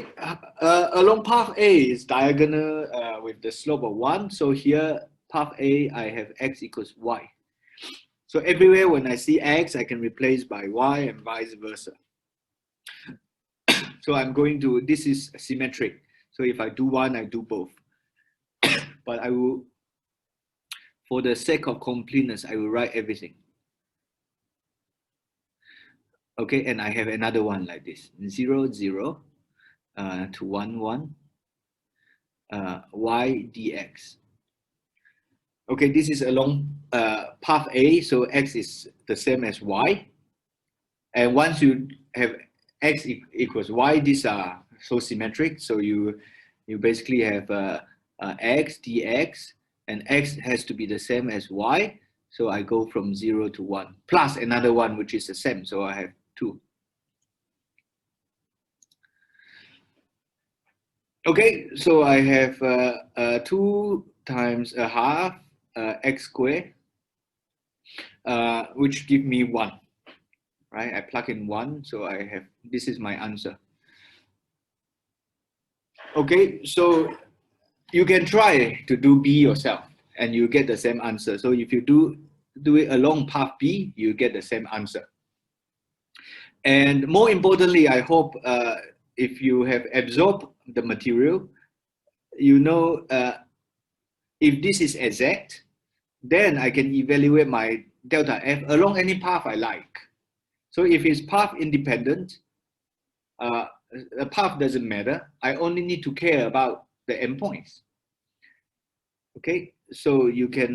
along path A is diagonal with the slope of 1. So here, path A, I have x equals y. So everywhere when I see x, I can replace by y and vice versa. So I'm going to, this is symmetric. So if I do one, I do both. But I will, for the sake of completeness, I will write everything. Okay, and I have another one like this, 0, 0. To 1, 1, y dx. Okay, this is along path A, so x is the same as y. And once you have x equals y, these are so symmetric. So you basically have x dx, and x has to be the same as y. So I go from 0 to 1, plus another one which is the same. So I have 2. Okay, so I have 2 times a half x squared, which give me 1, right? I plug in 1, so I have, this is my answer. Okay, so you can try to do B yourself, and you get the same answer. So if you do it along path B, you get the same answer. And more importantly, I hope if you have absorbed the material, you know if this is exact, then I can evaluate my delta F along any path I like. So if it's path independent, the path doesn't matter. I only need to care about the endpoints. Okay, so you can,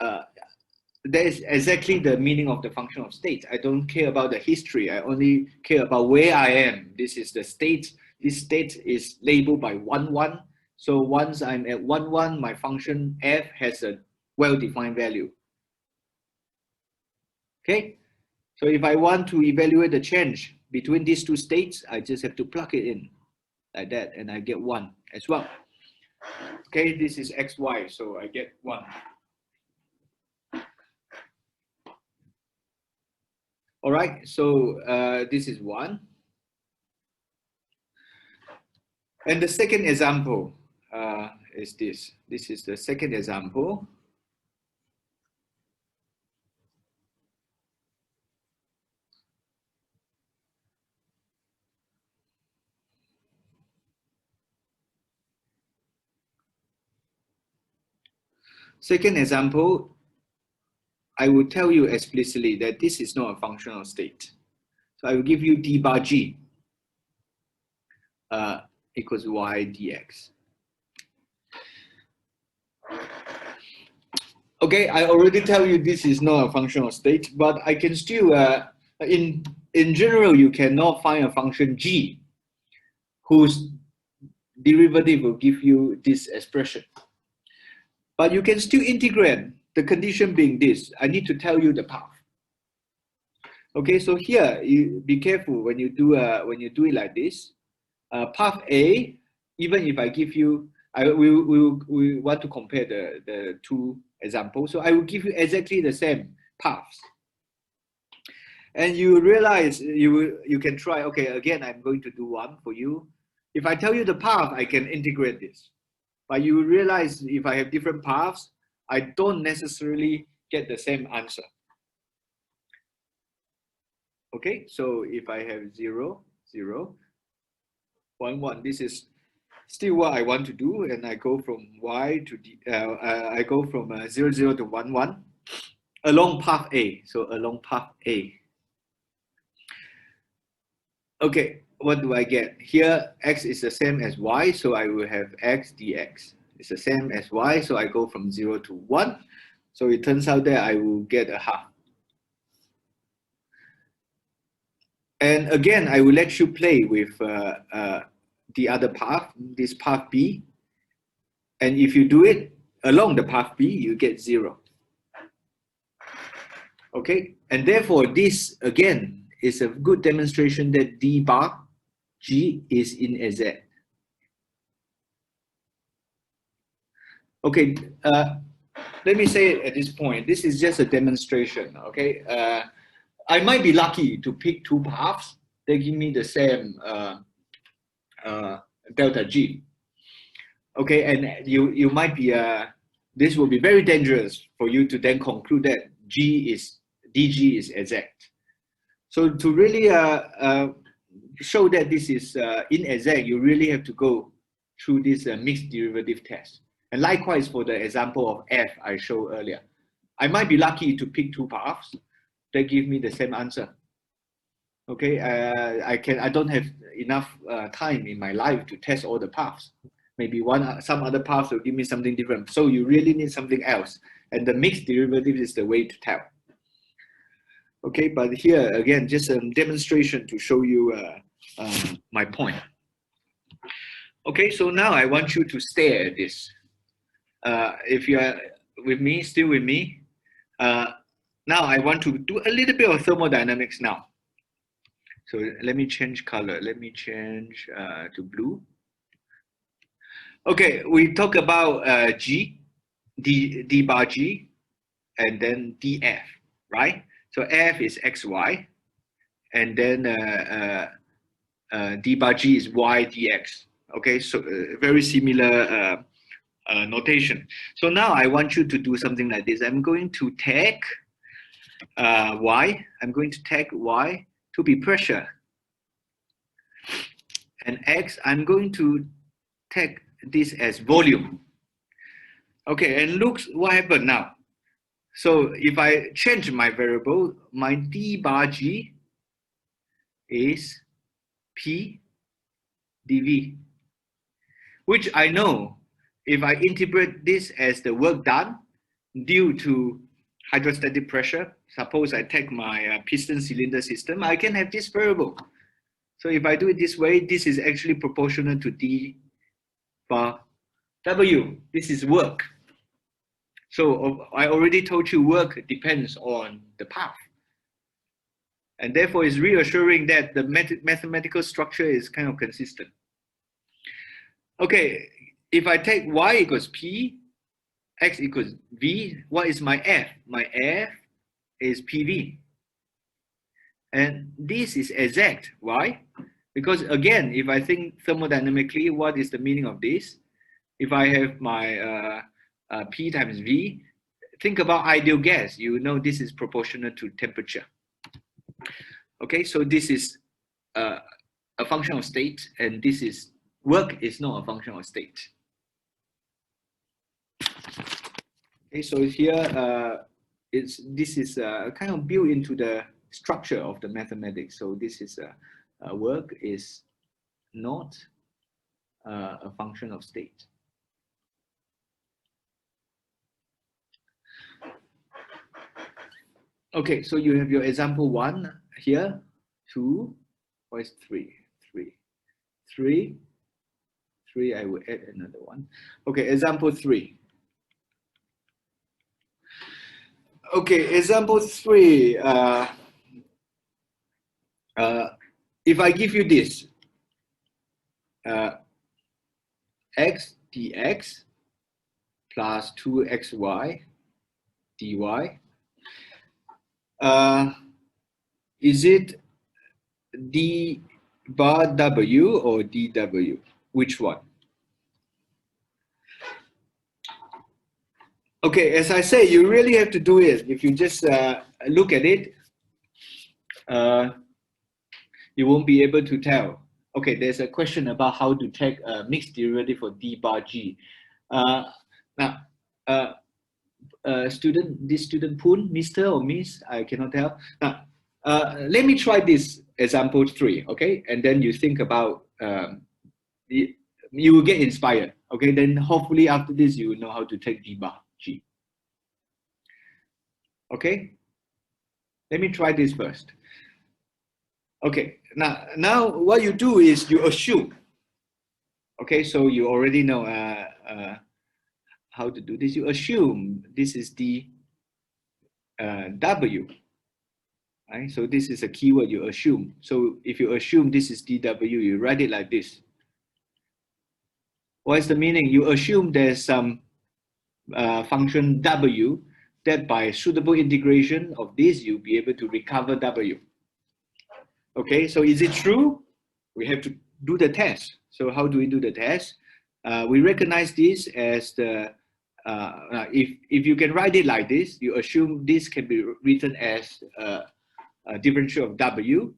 that is exactly the meaning of the function of state. I don't care about the history. I only care about where I am. This is the state. This state is labeled by 1, 1. So once I'm at 1, 1, my function f has a well-defined value. Okay, so if I want to evaluate the change between these two states, I just have to plug it in like that, and I get 1 as well. Okay, this is xy, so I get 1. All right, so this is 1. And the second example is this. This is the second example. Second example, I will tell you explicitly that this is not a functional state. So I will give you d bar g equals y dx. Okay, I already tell you this is not a functional state, but I can still, in general, you cannot find a function g whose derivative will give you this expression. But you can still integrate, the condition being this. I need to tell you the path. Okay, so here you be careful when you do it like this. Path A, even if I give you, we want to compare the two examples. So I will give you exactly the same paths. And you realize you can try, okay, again, I'm going to do one for you. If I tell you the path, I can integrate this. But you realize if I have different paths, I don't necessarily get the same answer. Okay, so if I have 0, 0, 1, 1, this is still what I want to do, and I go from y to d, I go from 0, 0 to 1, 1 along path A. So along path A. Okay, what do I get? Here, x is the same as y, so I will have x dx. It's the same as y, so I go from 0 to 1. So it turns out that I will get a half. And again, I will let you play with the other path, this path B. And if you do it along the path B, you get 0. Okay, and therefore this again is a good demonstration that d bar G is in a Z. Okay, let me say it at this point. This is just a demonstration. Okay, I might be lucky to pick two paths. They give me the same delta G. Okay, and you might be this will be very dangerous for you to then conclude that dg is exact. So to really show that this is inexact, you really have to go through this mixed derivative test. And likewise for the example of f I showed earlier, I might be lucky to pick two paths that give me the same answer. Okay, I don't have enough time in my life to test all the paths. Maybe some other paths will give me something different. So you really need something else. And the mixed derivative is the way to tell. Okay, but here again, just a demonstration to show you my point. Okay, so now I want you to stare at this. If you are with me, still with me, now I want to do a little bit of thermodynamics now. So let me change color. Let me change to blue. Okay, we talk about d bar G, and then df, right? So f is xy, and then d bar G is y dx. Okay, so very similar notation. So now I want you to do something like this. I'm going to tag y. I'm going to tag y to be pressure, and x I'm going to tag this as volume. Okay, and look what happened now. So if I change my variable, my d bar G is P dV, which I know if I interpret this as the work done due to hydrostatic pressure, suppose I take my piston cylinder system, I can have this variable. So if I do it this way, this is actually proportional to d bar W. This is work. So I already told you work depends on the path. And therefore it's reassuring that the mathematical structure is kind of consistent. Okay, if I take y equals P, x equals V, what is my F? My F is PV. And this is exact. Why? Because again, if I think thermodynamically, what is the meaning of this? If I have my P times V, think about ideal gas. You know this is proportional to temperature. Okay, so this is a function of state, and this is work is not a function of state. Okay, so here this is kind of built into the structure of the mathematics. So this is work is not a function of state. Okay, so you have your example 1 here, 2, or is 3? 3, I will add another one. Okay, example 3. Okay, example 3, if I give you this, x dx plus 2xy dy, is it d bar w or dw? Which one? Okay, as I say, you really have to do it. If you just look at it, you won't be able to tell. Okay, there's a question about how to take a mixed derivative for d bar g. Now, this student Poon, Mr. or Miss, I cannot tell. Now, let me try this example 3, okay? And then you think about, you will get inspired, okay? Then hopefully after this, you will know how to take d bar g. Okay? Let me try this first. Okay, now what you do is you assume. Okay, so you already know how to do this. You assume this is the W, right? So this is a keyword you assume. So if you assume this is dw, you write it like this. What is the meaning? You assume there's some function W that by suitable integration of this, you'll be able to recover W. Okay, so is it true? We have to do the test. So how do we do the test? We recognize this as the, if you can write it like this, you assume this can be written as a differential of W.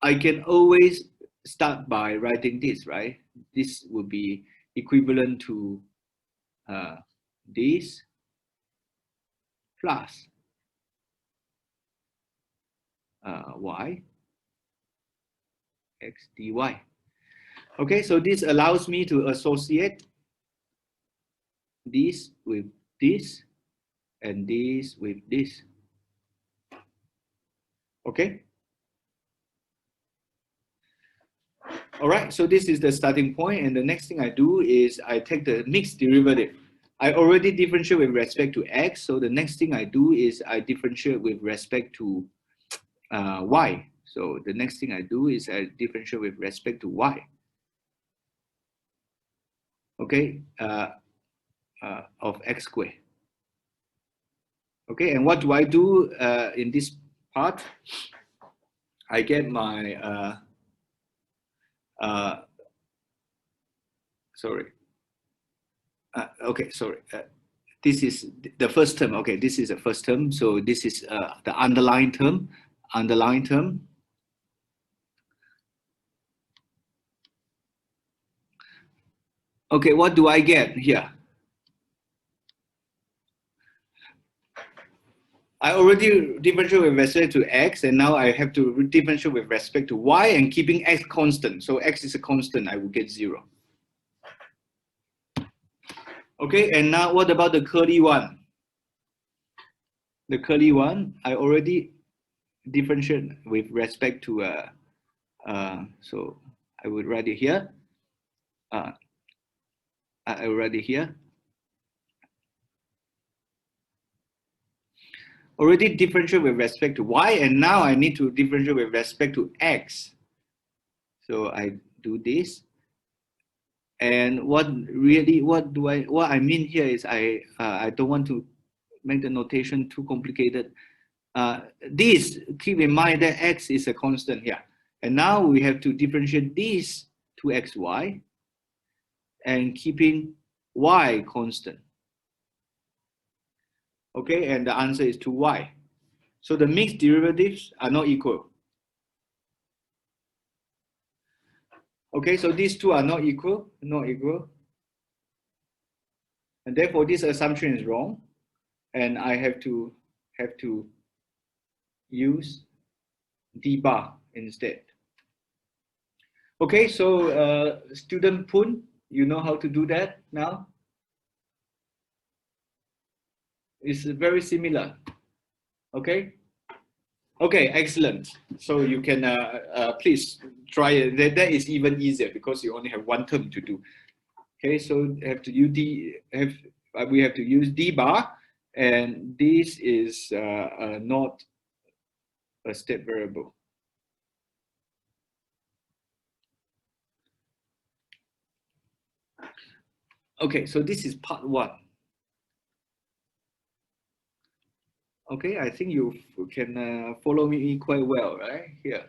I can always start by writing this, right? This will be equivalent to this plus y x dy. Okay, so this allows me to associate this with this and this with this. Okay. All right, so this is the starting point, and the next thing I do is I take the mixed derivative. I already differentiate with respect to x, so the next thing I do is I differentiate with respect to y. So the next thing I do is I differentiate with respect to y. Okay, of x squared. Okay, and what do I do in this part? I get my this is the first term. Okay, this is the first term. So this is the underlying term. Okay, what do I get here? I already differentiate with respect to x, and now I have to differentiate with respect to y, and keeping x constant. So x is a constant, I will get 0. Okay, and now what about the curly one? The curly one, I already differentiate with respect to, so I would write it here. I will write it here. Already differentiate with respect to y, and now I need to differentiate with respect to x. So I do this. And what I mean here is I don't want to make the notation too complicated. This, keep in mind that x is a constant here. And now we have to differentiate this to xy and keeping y constant. Okay, and the answer is 2y. So the mixed derivatives are not equal. Okay, so these two are not equal. And therefore this assumption is wrong. And I have to use d bar instead. Okay, so student Poon, you know how to do that now? It's very similar. Okay. Okay, excellent. So you can please try it. That is even easier because you only have one term to do. Okay, so we have to use d bar, and this is not a state variable. Okay, so this is part one. Okay, I think you can follow me quite well, right? Here.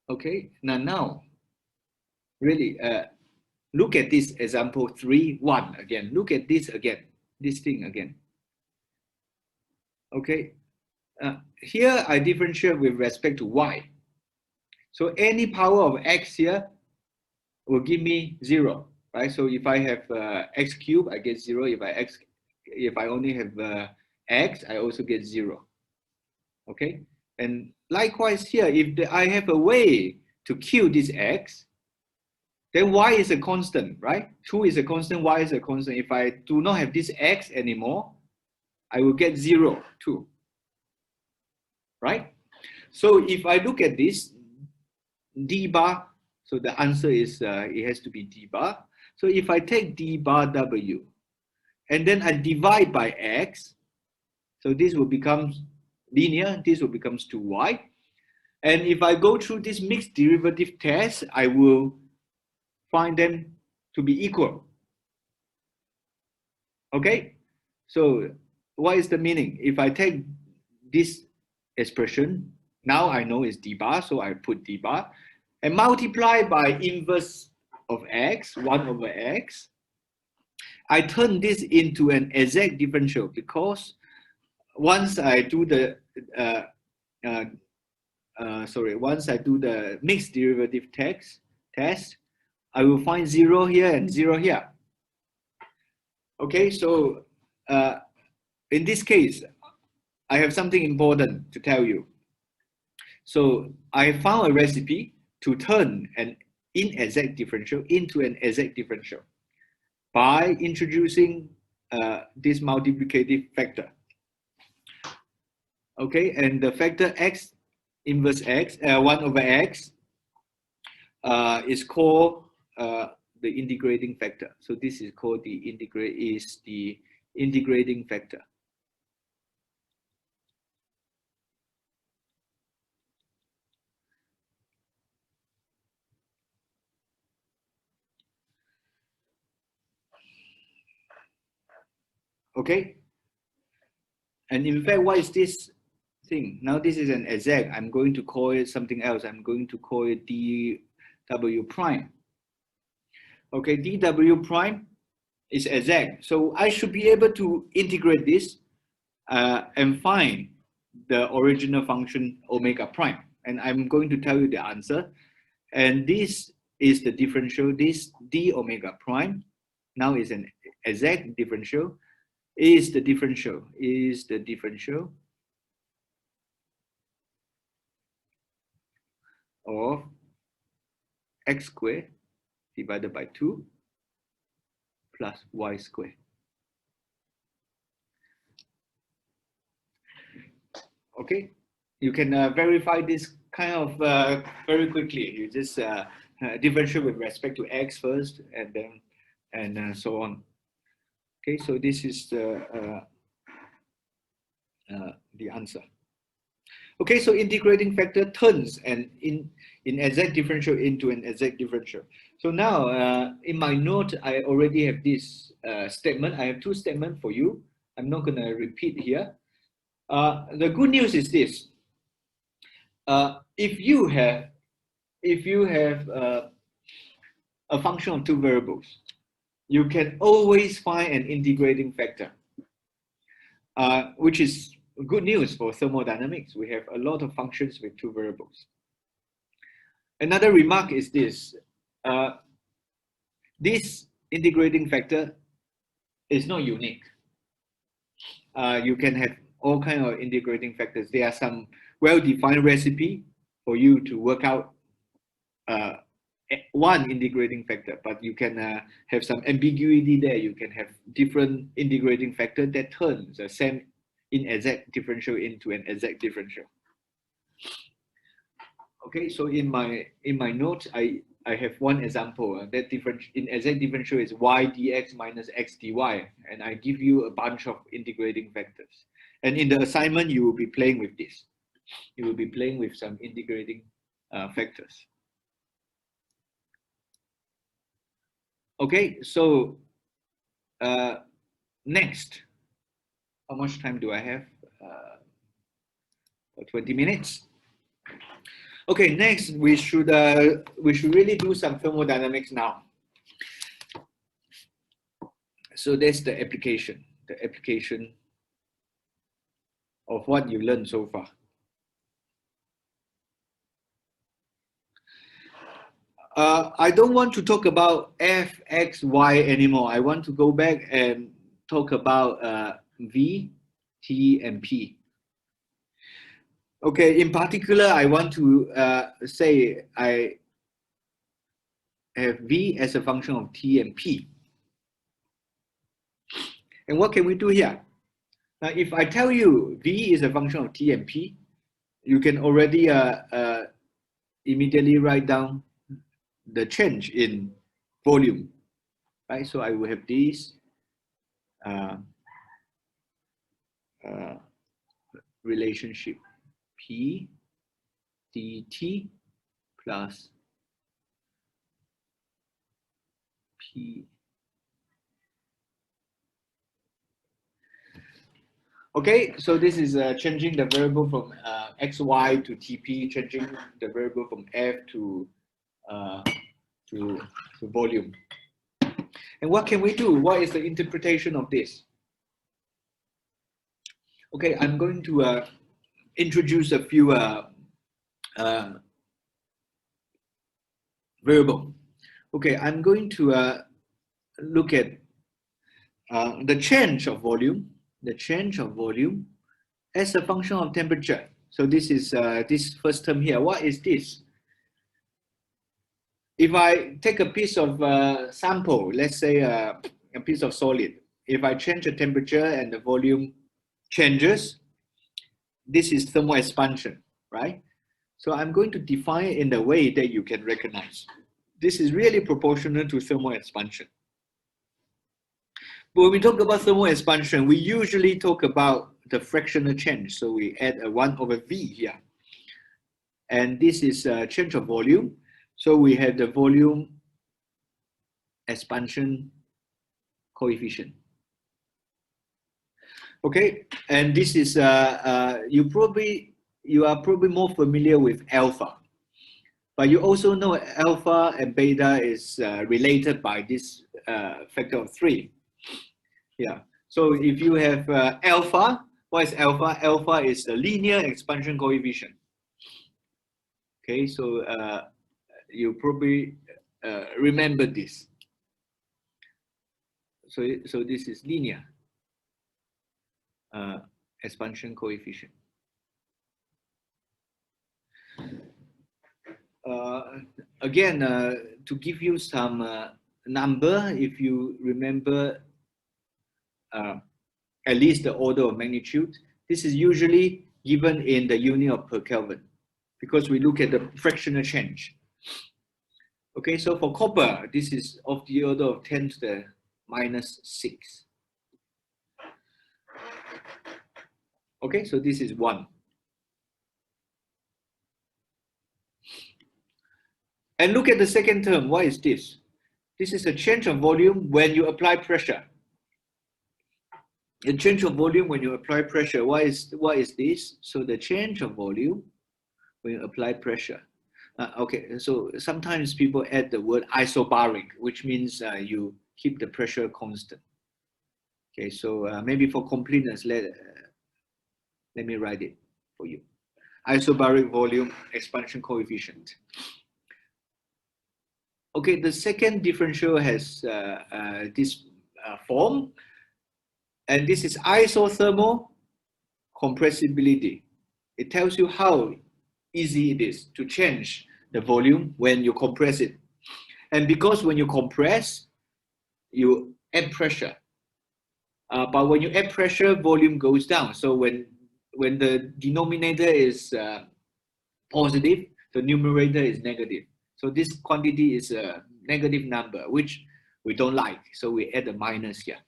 Okay, now really look at this example 3.1 again. Look at this again, this thing again. Okay, here I differentiate with respect to y. So any power of x here will give me 0, right? So if I have x cubed, I get 0. If I only have x, I also get 0. Okay, and likewise here, if I have a way to kill this x, then y is a constant, right? 2 is a constant, y is a constant. If I do not have this x anymore, I will get 0 too, right? So if I look at this, d bar, so the answer is it has to be d bar. So if I take d bar w, and then I divide by x, so this will become linear, this will become 2y. And if I go through this mixed derivative test, I will find them to be equal. Okay, so what is the meaning? If I take this expression, now I know it's d bar, so I put d bar, and multiply by inverse of x, 1 over x. I turn this into an exact differential because once I do the once I do the mixed derivative test, I will find 0 here and 0 here. Okay, so in this case, I have something important to tell you. So I found a recipe to turn an inexact differential into an exact differential by introducing this multiplicative factor. Okay, and the factor x inverse x, 1 over x, is called the integrating factor. So this is called the integrating factor. Okay, and in fact, what is this thing? Now this is an exact. I'm going to call it something else. I'm going to call it dw prime. Okay, dw prime is exact. So I should be able to integrate this and find the original function omega prime. And I'm going to tell you the answer. And this is the differential. This d omega prime now is an exact differential. Is the differential of x squared divided by 2 plus y squared. Okay, you can verify this kind of very quickly. You just differentiate with respect to x first, and then so on. Okay, so this is the answer. Okay, so integrating factor turns an exact differential into an exact differential. So now in my note, I already have this statement. I have two statements for you. I'm not going to repeat here. The good news is this. If you have a function of two variables, you can always find an integrating factor, which is good news for thermodynamics. We have a lot of functions with two variables. Another remark is this. This integrating factor is not unique. You can have all kinds of integrating factors. There are some well-defined recipe for you to work out one integrating factor, but you can have some ambiguity there. You can have different integrating factor that turns the same inexact differential into an exact differential. Okay, so in my notes, I have one example. That inexact differential is y dx minus x dy, and I give you a bunch of integrating factors. And in the assignment, you will be playing with this. You will be playing with some integrating factors. Okay, so next, how much time do I have? 20 minutes. Okay, next we should really do some thermodynamics now. So that's the application of what you learned so far. I don't want to talk about f, x, y anymore. I want to go back and talk about v, t, and p. Okay, in particular, I want to say I have v as a function of t and p. And what can we do here? Now, if I tell you v is a function of t and p, you can already immediately write down the change in volume, right? So I will have this relationship p dt plus p. Okay, so this is changing the variable from xy to tp, changing the variable from f to volume. And what can we do? What is the interpretation of this? Okay, I'm going to introduce a few variable. Okay, I'm going to look at the change of volume as a function of temperature. So this is this first term here. What is this? If I take a piece of sample, let's say a piece of solid, if I change the temperature and the volume changes, this is thermal expansion, right? So I'm going to define it in the way that you can recognize. This is really proportional to thermal expansion. When we talk about thermal expansion, we usually talk about the fractional change. So we add a 1 over V here. And this is a change of volume. So we have the volume expansion coefficient. Okay, and this is, you are probably more familiar with alpha. But you also know alpha and beta is related by this factor of 3. Yeah. So if you have alpha, what is alpha? Alpha is the linear expansion coefficient. Okay, so you probably remember this. So this is linear expansion coefficient. Again, to give you some number, if you remember at least the order of magnitude, this is usually given in the unit of per Kelvin because we look at the fractional change. Okay, so for copper, this is of the order of 10 to the minus 6. Okay, so this is 1. And look at the second term. What is this? This is a change of volume when you apply pressure. A change of volume when you apply pressure. What is this? So the change of volume when you apply pressure. Okay, so sometimes people add the word isobaric, which means you keep the pressure constant. Okay, so maybe for completeness, let me write it for you. Isobaric volume expansion coefficient. Okay, the second differential has this form, and this is isothermal compressibility. It tells you how easy it is to change the volume when you compress it. And because when you compress, you add pressure. But when you add pressure, volume goes down. So when the denominator is positive, the numerator is negative. So this quantity is a negative number, which we don't like. So we add a minus here.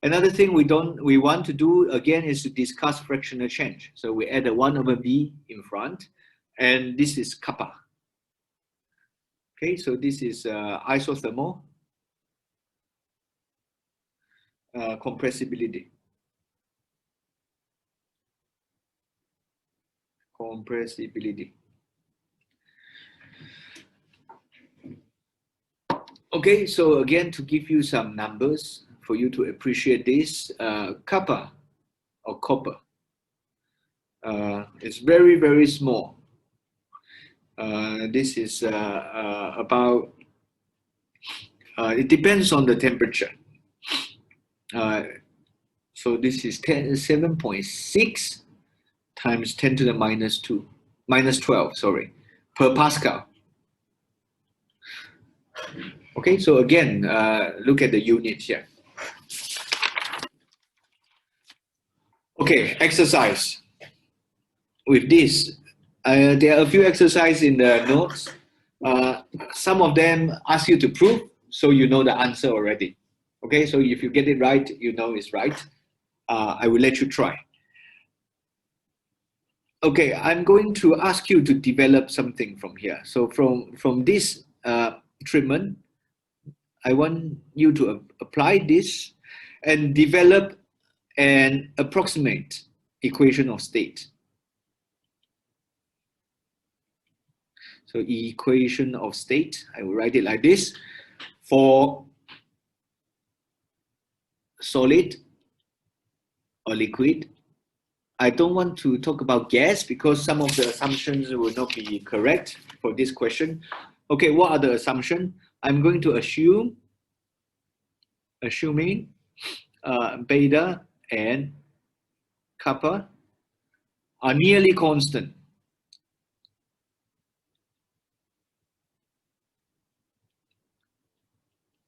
Another thing we want to do again is to discuss fractional change. So we add a 1 over V in front, and this is kappa. Okay, so this is isothermal compressibility. Compressibility. Okay, so again, to give you some numbers for you to appreciate this, kappa or copper is very, very small. This is about, it depends on the temperature. So this is 7.6 times 10 to the minus 12, sorry, per Pascal. Okay, so again, look at the units here. Okay, exercise. With this, there are a few exercises in the notes. Some of them ask you to prove, so you know the answer already. Okay, so if you get it right, you know it's right. I will let you try. Okay, I'm going to ask you to develop something from here. So from this treatment, I want you to apply this and develop an approximate equation of state. So equation of state, I will write it like this. For solid or liquid, I don't want to talk about gas because some of the assumptions will not be correct for this question. Okay, what are the assumptions? I'm going to assuming beta and kappa are nearly constant.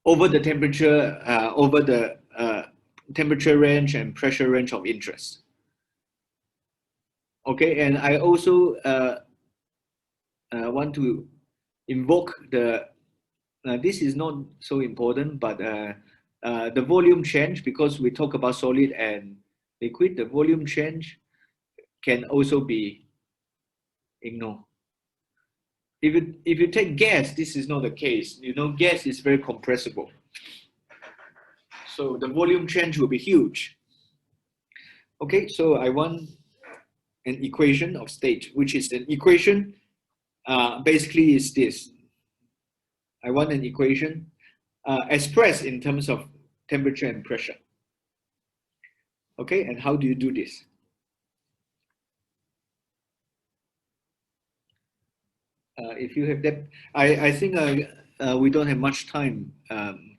Over the temperature, temperature range and pressure range of interest. Okay, and I also want to invoke the, this is not so important, but the volume change, because we talk about solid and liquid, the volume change can also be ignored. If you take gas, this is not the case. You know, gas is very compressible. So the volume change will be huge. Okay, so I want an equation of state, which is an equation, basically is this. I want an equation expressed in terms of temperature and pressure. Okay, and how do you do this? If you have that, I think we don't have much time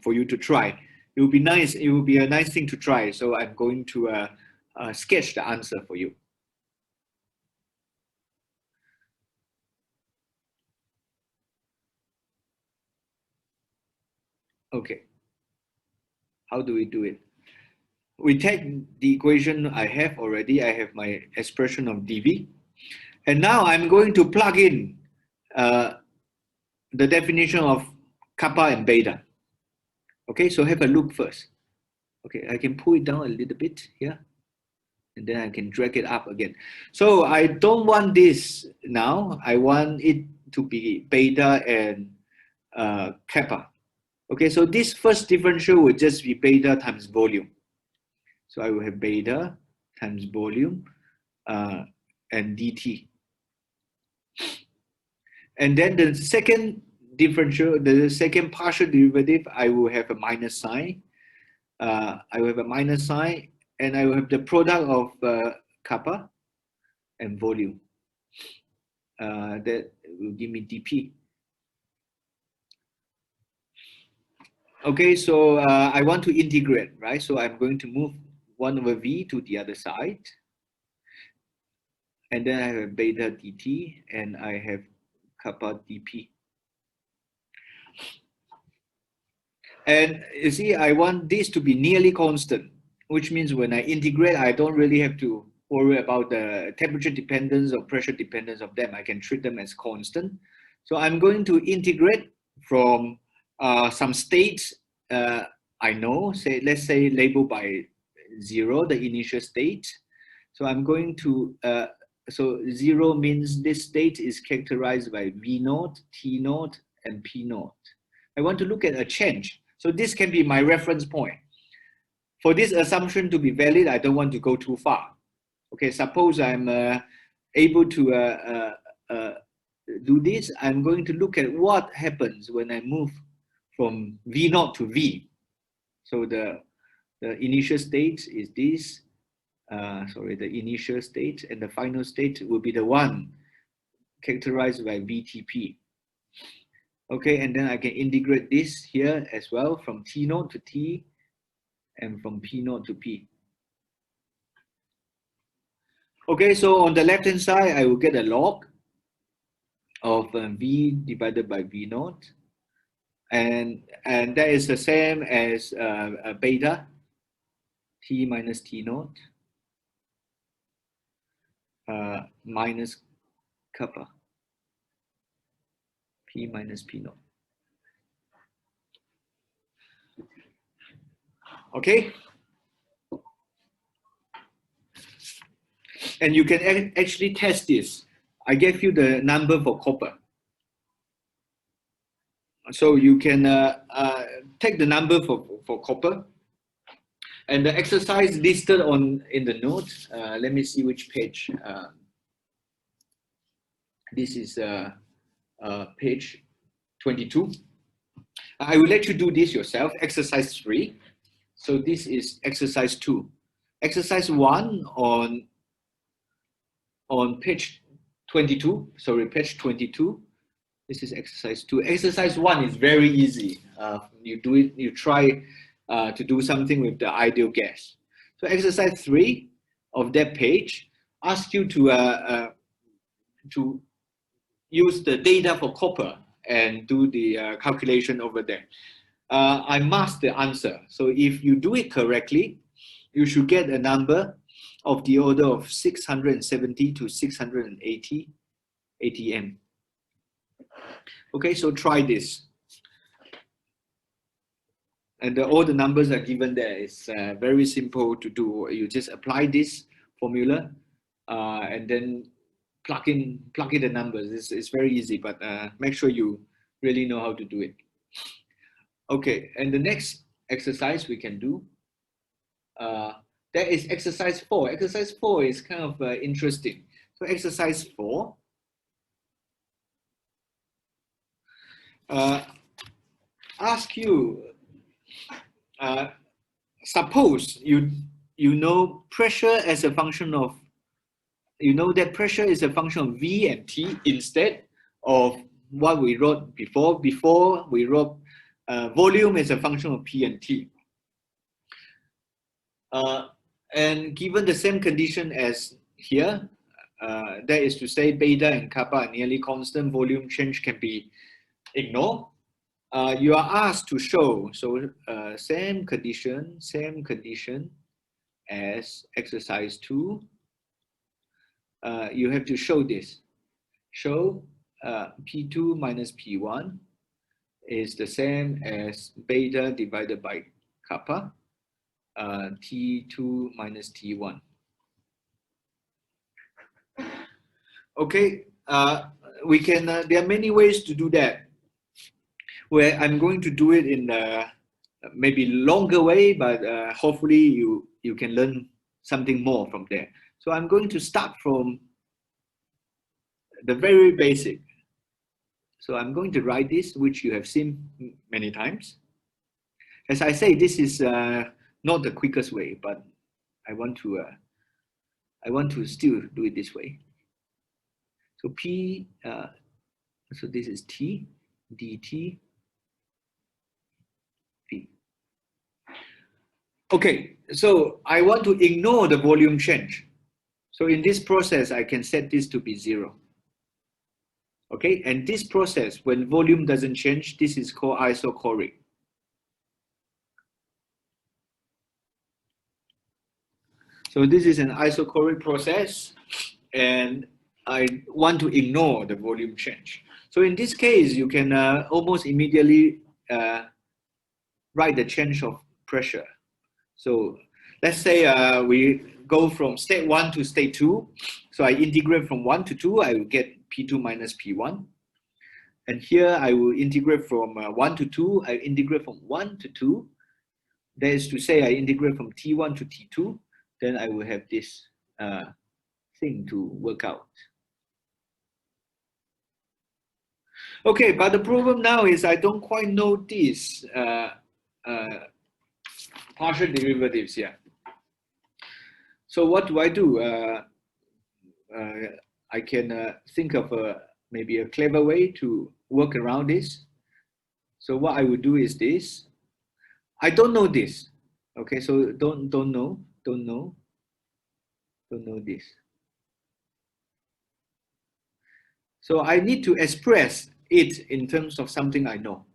for you to try. It would be nice. It would be a nice thing to try. So I'm going to sketch the answer for you. Okay. How do we do it? We take the equation I have already. I have my expression of dV. And now I'm going to plug in the definition of kappa and beta. Okay, so have a look first. Okay, I can pull it down a little bit here, and then I can drag it up again. So I don't want this now. I want it to be beta and kappa. Okay, so this first differential will just be beta times volume. So I will have beta times volume and dt. And then the second differential, the second partial derivative, I will have a minus sign. I will have a minus sign, and I will have the product of kappa and volume. That will give me dp. Okay, so I want to integrate, right? So I'm going to move 1 over v to the other side. And then I have beta dt, and I have kappa dp. And you see, I want this to be nearly constant, which means when I integrate, I don't really have to worry about the temperature dependence or pressure dependence of them. I can treat them as constant. So I'm going to integrate from some states I know, say, let's say labeled by 0, the initial state. So I'm going to, so 0 means this state is characterized by V0, T0, and P0. I want to look at a change. So this can be my reference point. For this assumption to be valid, I don't want to go too far. Okay, suppose I'm able to do this. I'm going to look at what happens when I move from V0 to V. So the initial state is this. The initial state, and the final state will be the one characterized by VTP. Okay, and then I can integrate this here as well from T0 to T and from P0 to P. Okay, so on the left hand side, I will get a log of V divided by V0, and that is the same as beta T minus T0 minus kappa P minus P0. Okay, and you can actually test this. I gave you the number for copper, so you can take the number for copper, and the exercise listed in the notes. Let me see which page. This is page 22. I will let you do this yourself. Exercise 3. So this is exercise 2. Exercise 1 on page 22. Sorry, page 22. This is exercise 2. Exercise 1 is very easy. You do it. You try to do something with the ideal gas. So exercise 3 of that page asks you to use the data for copper and do the calculation over there. I masked the answer. So if you do it correctly, you should get a number of the order of 670 to 680 ATM. Okay, so try this. And all the numbers are given there. It's very simple to do. You just apply this formula and then plug in the numbers. It's very easy, but make sure you really know how to do it. Okay, and the next exercise we can do, that is exercise 4. Exercise 4 is kind of interesting. So exercise 4, ask you, suppose you know pressure as a function of, you know that pressure is a function of V and T instead of what we wrote before. Before we wrote volume is a function of P and T. And given the same condition as here, that is to say beta and kappa are nearly constant, volume change can be ignored. You are asked to show, so same condition as exercise 2. You have to show this. Show P2 minus P1 is the same as beta divided by kappa, T2 minus T1. Okay, we can, there are many ways to do that. Where I'm going to do it in a maybe longer way, but hopefully you can learn something more from there. So I'm going to start from the very basic. So I'm going to write this, which you have seen many times. As I say, this is not the quickest way, but I want to still do it this way. So P, so this is T, dt, P. Okay, so I want to ignore the volume change. So in this process, I can set this to be 0. Okay, and this process, when volume doesn't change, this is called isochoric. So this is an isochoric process, and I want to ignore the volume change. So in this case, you can almost immediately write the change of pressure. So let's say we go from state 1 to state 2. So I integrate from 1 to 2, I will get P2 minus P1. And here I will integrate from 1 to 2, I integrate from 1 to 2. That is to say, I integrate from T1 to T2, then I will have this thing to work out. Okay, but the problem now is I don't quite know these partial derivatives here. So what do? I can think of maybe a clever way to work around this. So what I would do is this. I don't know this. Okay, so don't know this. So I need to express it in terms of something I know.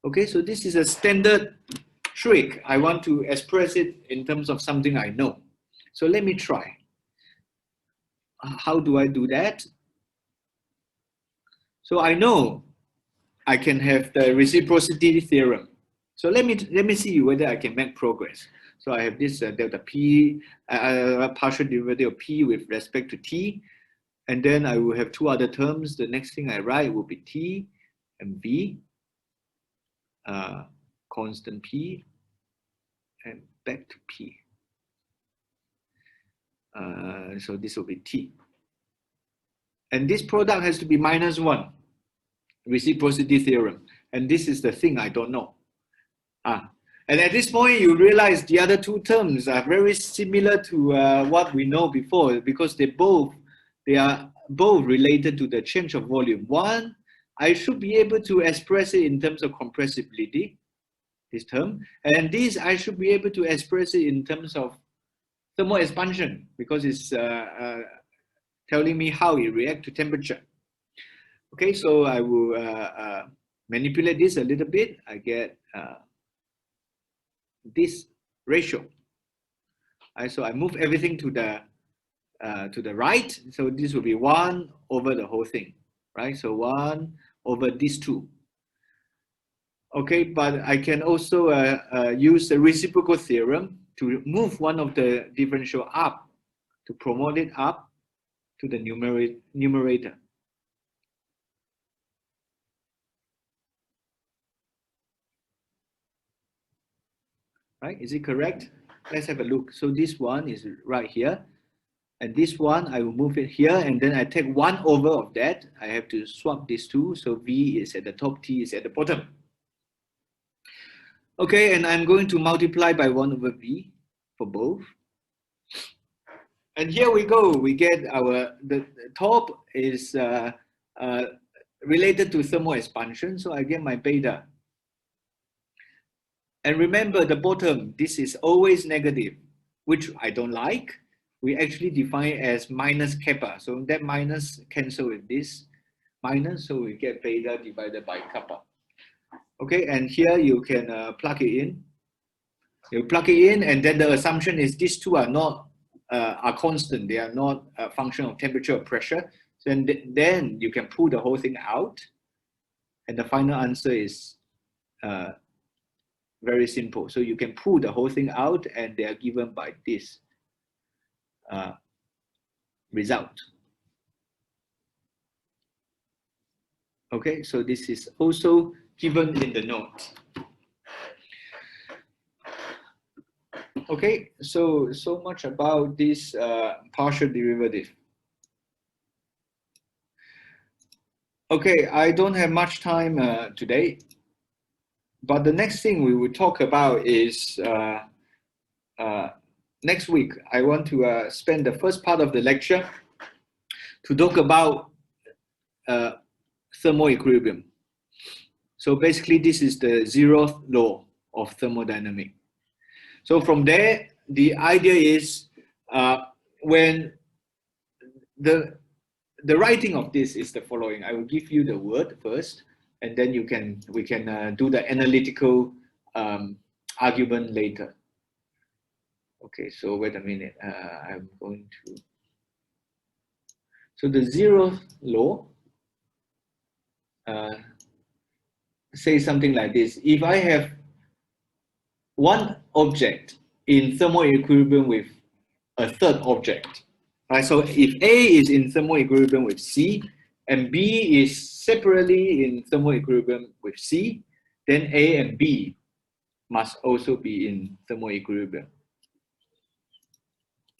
Okay, so this is a standard trick. I want to express it in terms of something I know. So let me try. How do I do that? So I know I can have the reciprocity theorem. So let me see whether I can make progress. So I have this delta p, partial derivative of p with respect to t, and then I will have two other terms. The next thing I write will be t and v, constant p, and back to p. So this will be t. And this product has to be -1, reciprocity theorem. And this is the thing I don't know. And at this point, you realize the other two terms are very similar to what we know before, because they are both related to the change of volume. One, I should be able to express it in terms of compressibility, this term. And this, I should be able to express it in terms of thermal expansion, because it's telling me how it reacts to temperature. Okay, so I will manipulate this a little bit. I get this ratio. So I move everything to the right. So this will be 1 over the whole thing, right? So 1 over these two. Okay, but I can also use the reciprocal theorem to move one of the differential up, to promote it up to the numerator. Right, is it correct? Let's have a look. So this one is right here. And this one, I will move it here, and then I take 1 over of that. I have to swap these two. So V is at the top, T is at the bottom. Okay, and I'm going to multiply by 1 over V for both. And here we go. We get the top is related to thermal expansion. So I get my beta. And remember the bottom, this is always negative, which I don't like. We actually define it as minus kappa. So that minus cancel with this minus, so we get beta divided by kappa. Okay, and here you can plug it in. You plug it in, and then the assumption is these two are not are constant. They are not a function of temperature or pressure. So then you can pull the whole thing out, and the final answer is very simple. So you can pull the whole thing out, and they are given by this result. Okay, so this is also given in the note. Okay, so much about this partial derivative. Okay, I don't have much time today. But the next thing we will talk about is next week. I want to spend the first part of the lecture to talk about thermal equilibrium. So basically, this is the 0th law of thermodynamics. So from there, the idea is when the writing of this is the following. I will give you the word first, and then we can do the analytical argument later. Okay, so wait a minute. I'm going to. So the 0th law says something like this: if I have one object in thermal equilibrium with a third object, right? So if A is in thermal equilibrium with C, and B is separately in thermal equilibrium with C, then A and B must also be in thermal equilibrium.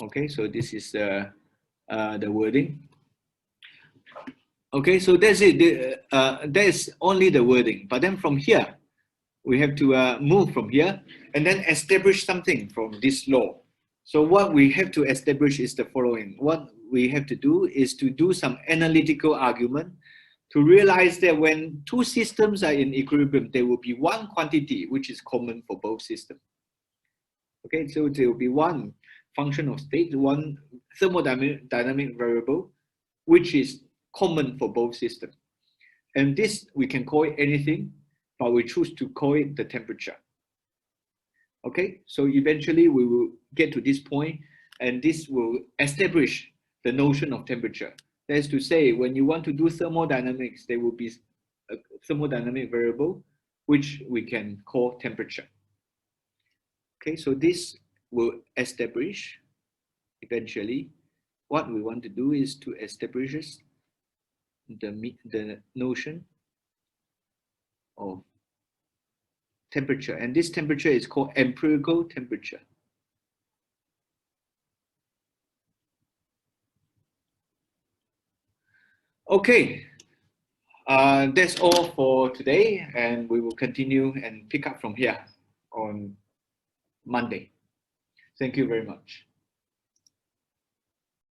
Okay, so this is the wording. Okay, so that's it. That's only the wording. But then from here, we have to move from here and then establish something from this law. So what we have to establish is the following. What we have to do is to do some analytical argument to realize that when two systems are in equilibrium, there will be one quantity which is common for both systems. Okay, so there will be one function of state, one thermodynamic variable, which is common for both systems. And this, we can call it anything, but we choose to call it the temperature. Okay, so eventually we will get to this point, and this will establish the notion of temperature. That is to say, when you want to do thermodynamics, there will be a thermodynamic variable, which we can call temperature. Okay, so this will establish, eventually, what we want to do is to establish the notion of temperature, and this temperature is called empirical temperature. Okay, that's all for today, and we will continue and pick up from here on Monday. Thank you very much.